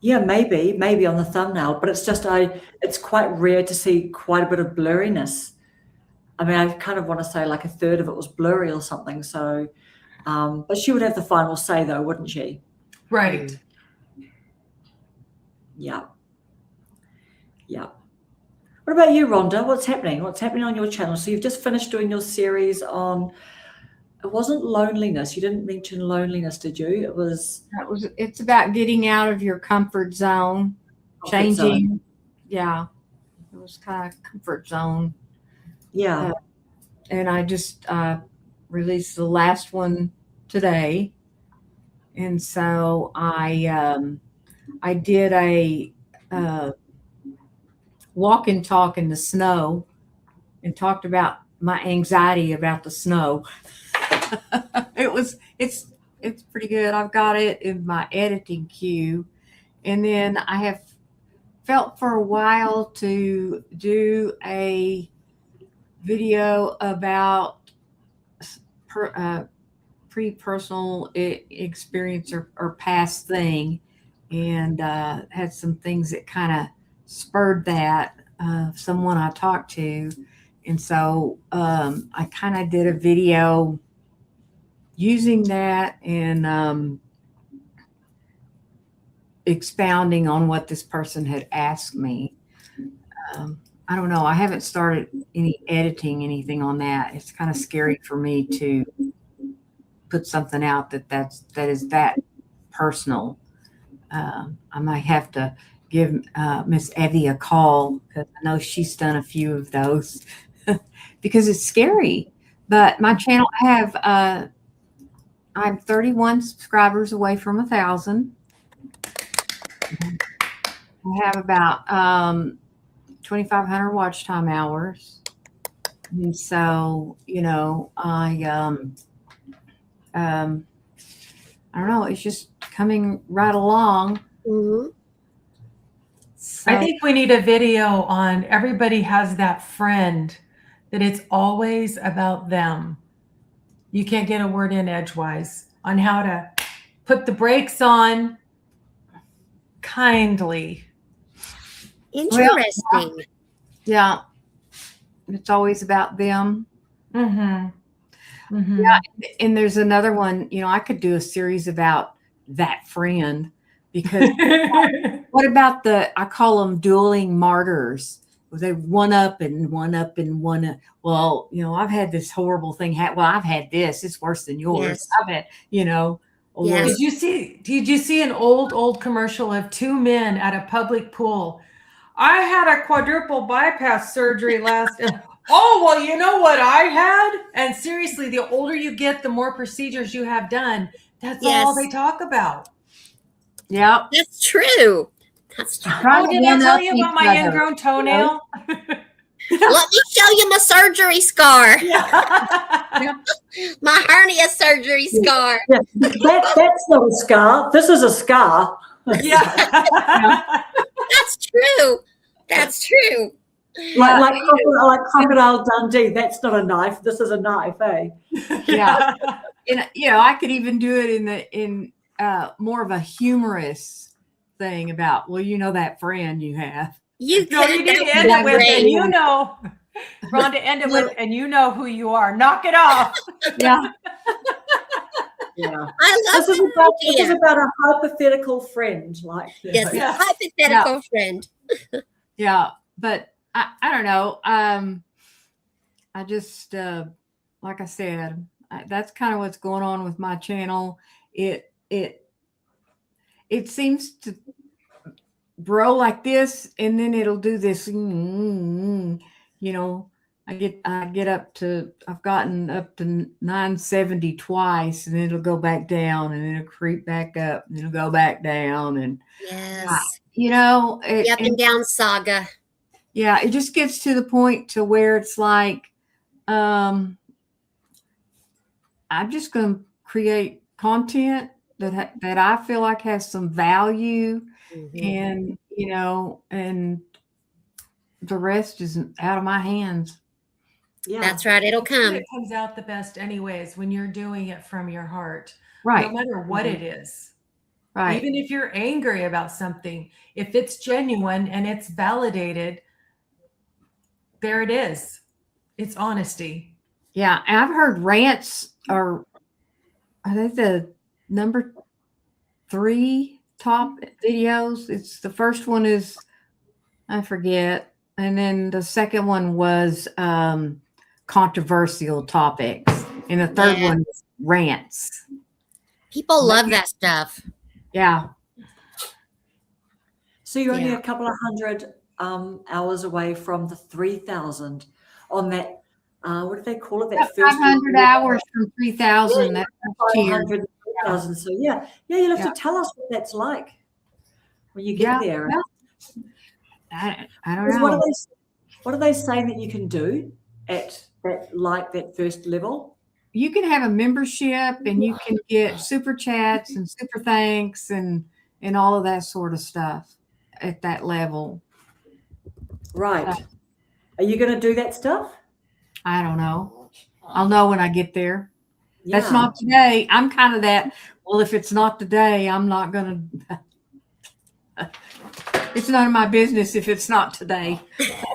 Yeah, maybe on the thumbnail, but it's just it's quite rare to see quite a bit of blurriness. I mean, I kind of want to say like a third of it was blurry or something. So, but she would have the final say though, wouldn't she? Right. Yeah. What about you, Rhonda? What's happening? What's happening on your channel? So you've just finished doing your series on, it wasn't loneliness. You didn't mention loneliness, did you? It's about getting out of your comfort zone, changing. Yeah. It was kind of comfort zone. Yeah. And I just released the last one today. And so I did a walk and talk in the snow and talked about my anxiety about the snow. It's pretty good. I've got it in my editing queue. And then I have felt for a while to do a video about pre-personal experience or past thing, and had some things that kind of spurred that, someone I talked to. And so I kind of did a video using that and expounding on what this person had asked me. I don't know. I haven't started any editing, anything on that. It's kind of scary for me to put something out that is that personal. I might have to give Miss Evie a call, because I know she's done a few of those because it's scary. But my channel, I'm 31 subscribers away from 1,000. I have about 2,500 watch time hours. And so, I don't know, it's just coming right along. Mm-hmm. So, I think we need a video on everybody has that friend that it's always about them. You can't get a word in edgewise on how to put the brakes on, kindly. Interesting. Yeah. It's always about them. Mm-hmm. Mm-hmm. Yeah. And there's another one, I could do a series about that friend, because what about I call them dueling martyrs. They one up and one up and one up. Well, I've had this horrible thing. I've had this. It's worse than yours. Yes. I've had, or Yes. Did you see an old commercial of two men at a public pool? I had a quadruple bypass surgery last. Oh, well, you know what I had? And seriously, the older you get, the more procedures you have done. That's all they talk about. yeah. That's true. That's true. Oh, did I tell you about my ingrown toenail? Let me show you my surgery scar. Yeah. My hernia surgery scar. Yeah, that's not a scar. This is a scar. Yeah. That's true. That's true. Like Crocodile Dundee. That's not a knife. This is a knife, eh? Yeah. And I could even do it in more of a humorous thing about, that friend you have. You need to end it with, Rhonda, end it with, and you know who you are. Knock it off. Yeah. Yeah. I love This is about a hypothetical friend, Yes, a hypothetical friend. Yeah, but I don't know. I just like I said, that's kind of what's going on with my channel. It seems to grow like this, and then it'll do this. I've gotten up to 970 twice, and it'll go back down, and it'll creep back up, and it'll go back down, and Yes. the up and down saga. Yeah, it just gets to the point to where it's like, I'm just going to create content that I feel like has some value, and and the rest is out of my hands. Yeah, that's right. It'll come. It comes out the best, anyways, when you're doing it from your heart, right? No matter what it is. Right. Even if you're angry about something, if it's genuine and it's validated, there it is. It's honesty. Yeah. And I've heard rants are they the number 3 top videos. It's the first one is, I forget. And then the second one was controversial topics. And the third one is rants. People love that stuff. Yeah. So you're only a couple of hundred hours away from the 3,000 on that. What do they call it? That first 500 hours from 3,000. That's 500,000. So you'll have to tell us what that's like when you get there. Well, I don't know. What are they saying that you can do at that first level? You can have a membership, and you can get super chats and super thanks and all of that sort of stuff at that level. Right. Are you going to do that stuff? I don't know. I'll know when I get there. Yeah. That's not today. I'm kind of that. Well, if it's not today, I'm not going to. It's none of my business if it's not today.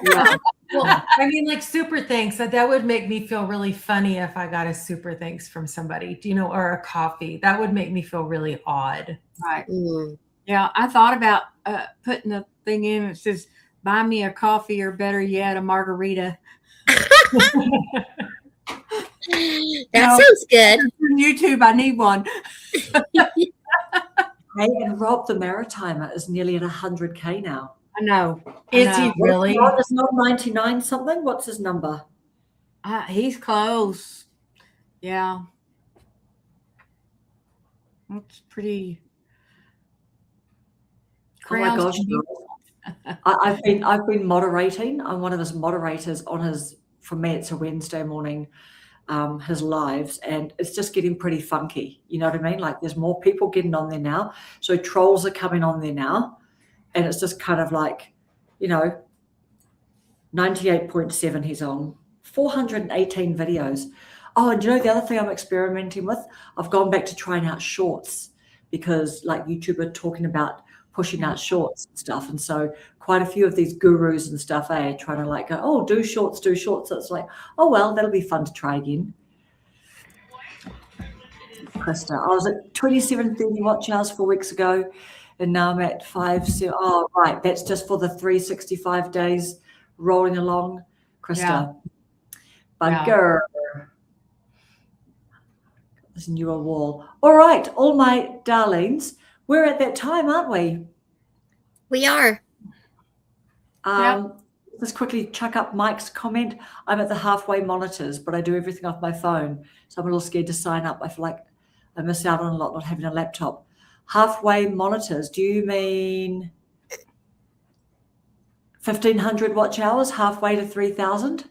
Yeah. Well, I mean, like super thanks. That would make me feel really funny if I got a super thanks from somebody, or a coffee. That would make me feel really odd. Right. Mm. Yeah, I thought about putting a thing in that says, buy me a coffee, or better yet, a margarita. That sounds good. On YouTube, I need one. Hey, and Rob the Maritimer is nearly at 100K now. I know. Is he really? It's not 99 something. What's his number? He's close. Yeah. That's pretty. Oh my gosh. I've been moderating. I'm one of his moderators for me, it's a Wednesday morning, his lives, and it's just getting pretty funky. You know what I mean? Like there's more people getting on there now. So trolls are coming on there now. And it's just kind of like, 98.7 he's on, 418 videos. Oh, and the other thing I'm experimenting with, I've gone back to trying out shorts, because like YouTube are talking about pushing out shorts and stuff. And so quite a few of these gurus and stuff, trying to like go, oh, do shorts. So it's like, oh, well, that'll be fun to try again. Krista, I was at 2730 watch hours 4 weeks ago, and now I'm at 5. Oh, right. That's just for the 365 days rolling along. Krista. Bugger. This newer wall. All right, all my darlings, we're at that time, aren't we? We are. Let's quickly chuck up Mike's comment. I'm at the halfway monitors, but I do everything off my phone. So I'm a little scared to sign up. I feel like I miss out on a lot not having a laptop. Halfway monitors, do you mean 1,500 watch hours, halfway to 3,000?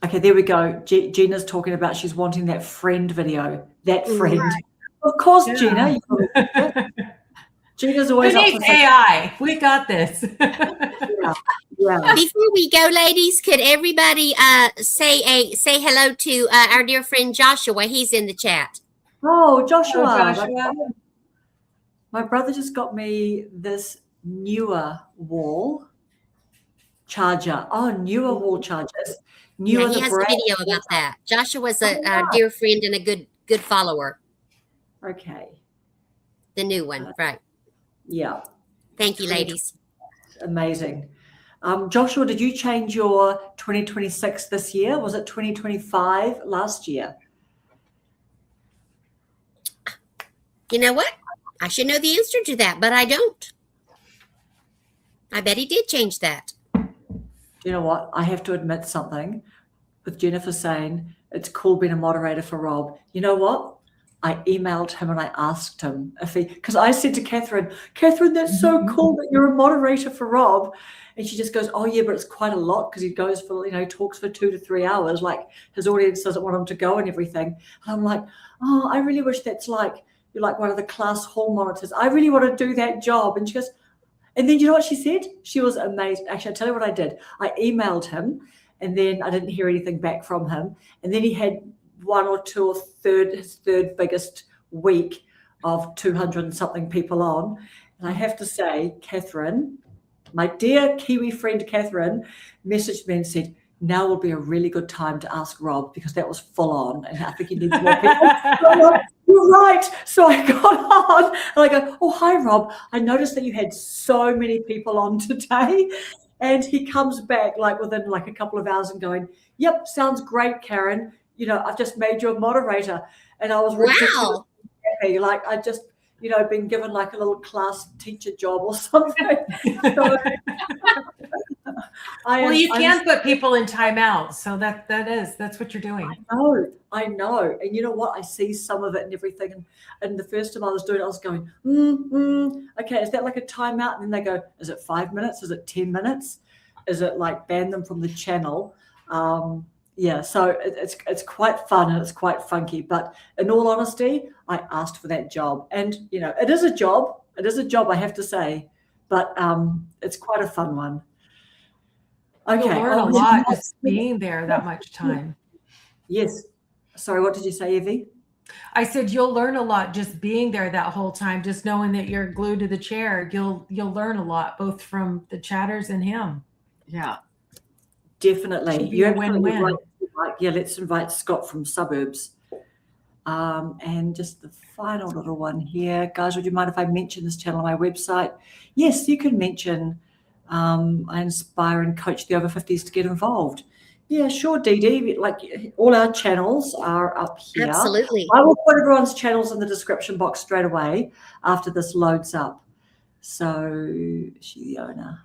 Okay, there we go. Gina's talking about she's wanting that friend video. That friend. Right. Of course, Gina. Gina's always Who needs AI? We got this. Yeah. Before we go, ladies, could everybody say hello to our dear friend Joshua? He's in the chat. Oh, Joshua. My brother just got me this newer wall charger. Oh, newer wall chargers. He has a video about that. Joshua's a dear friend and a good follower. Okay. The new one, right. Yeah. Thank you, ladies. Amazing. Joshua, did you change your 2026 this year? Was it 2025 last year? You know what? I should know the answer to that, but I don't. I bet he did change that. You know what? I have to admit something with Jennifer saying it's cool being a moderator for Rob. You know what? I emailed him and I asked him if he, because I said to Catherine, that's so cool that you're a moderator for Rob. And she just goes, oh, yeah, but it's quite a lot because he goes for, talks for 2 to 3 hours. Like his audience doesn't want him to go and everything. And I'm like, oh, I really wish that's like, you're like one of the class hall monitors. I really want to do that job. And she goes, and then you know what she said? She was amazed. Actually, I'll tell you what I did. I emailed him and then I didn't hear anything back from him. And then he had one or two or his third biggest week of 200 and something people on. And I have to say, Catherine, my dear Kiwi friend Catherine, messaged me and said, now will be a really good time to ask Rob because that was full on and I think he needs more people. So you're right. So I got on and I go, oh, hi, Rob. I noticed that you had so many people on today. And he comes back within a couple of hours and going, yep, sounds great, Karen. I've just made you a moderator. And I was ridiculously happy. I just, been given a little class teacher job or something. So, you can put people in timeout. So that's what you're doing. I know. And you know what? I see some of it and everything. And the first time I was doing it, I was going, okay, is that like a timeout? And then they go, is it 5 minutes? Is it 10 minutes? Is it ban them from the channel? Yeah, so it's quite fun and it's quite funky. But in all honesty, I asked for that job. And, it is a job. It is a job, I have to say. But it's quite a fun one. Okay. You'll learn a lot just being there that much time. Yes. Sorry, what did you say, Evie? I said you'll learn a lot just being there that whole time, just knowing that you're glued to the chair. You'll learn a lot, both from the chatters and him. Yeah. Definitely. You're win-win. Right. Yeah, let's invite Scott from Suburbs. And just the final little one here. Guys, would you mind if I mention this channel on my website? Yes, you can mention I inspire and coach the over 50s to get involved. Yeah, sure, Dee Dee. All our channels are up here. Absolutely. I will put everyone's channels in the description box straight away after this loads up. So she's the owner.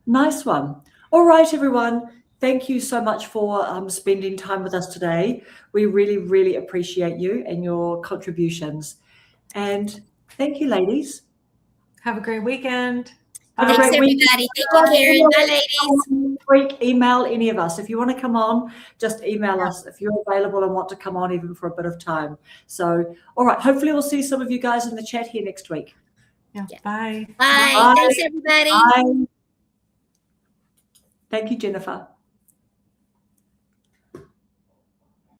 Nice one. All right, everyone. Thank you so much for spending time with us today. We really, really appreciate you and your contributions. And thank you, ladies. Have a great weekend. Thanks, everybody. Thank you, Karen. Bye, ladies. Email any of us. If you want to come on, just email us if you're available and want to come on even for a bit of time. So, all right. Hopefully we'll see some of you guys in the chat here next week. Yeah. Bye. Bye. Thanks, everybody. Bye. Thank you, Jennifer.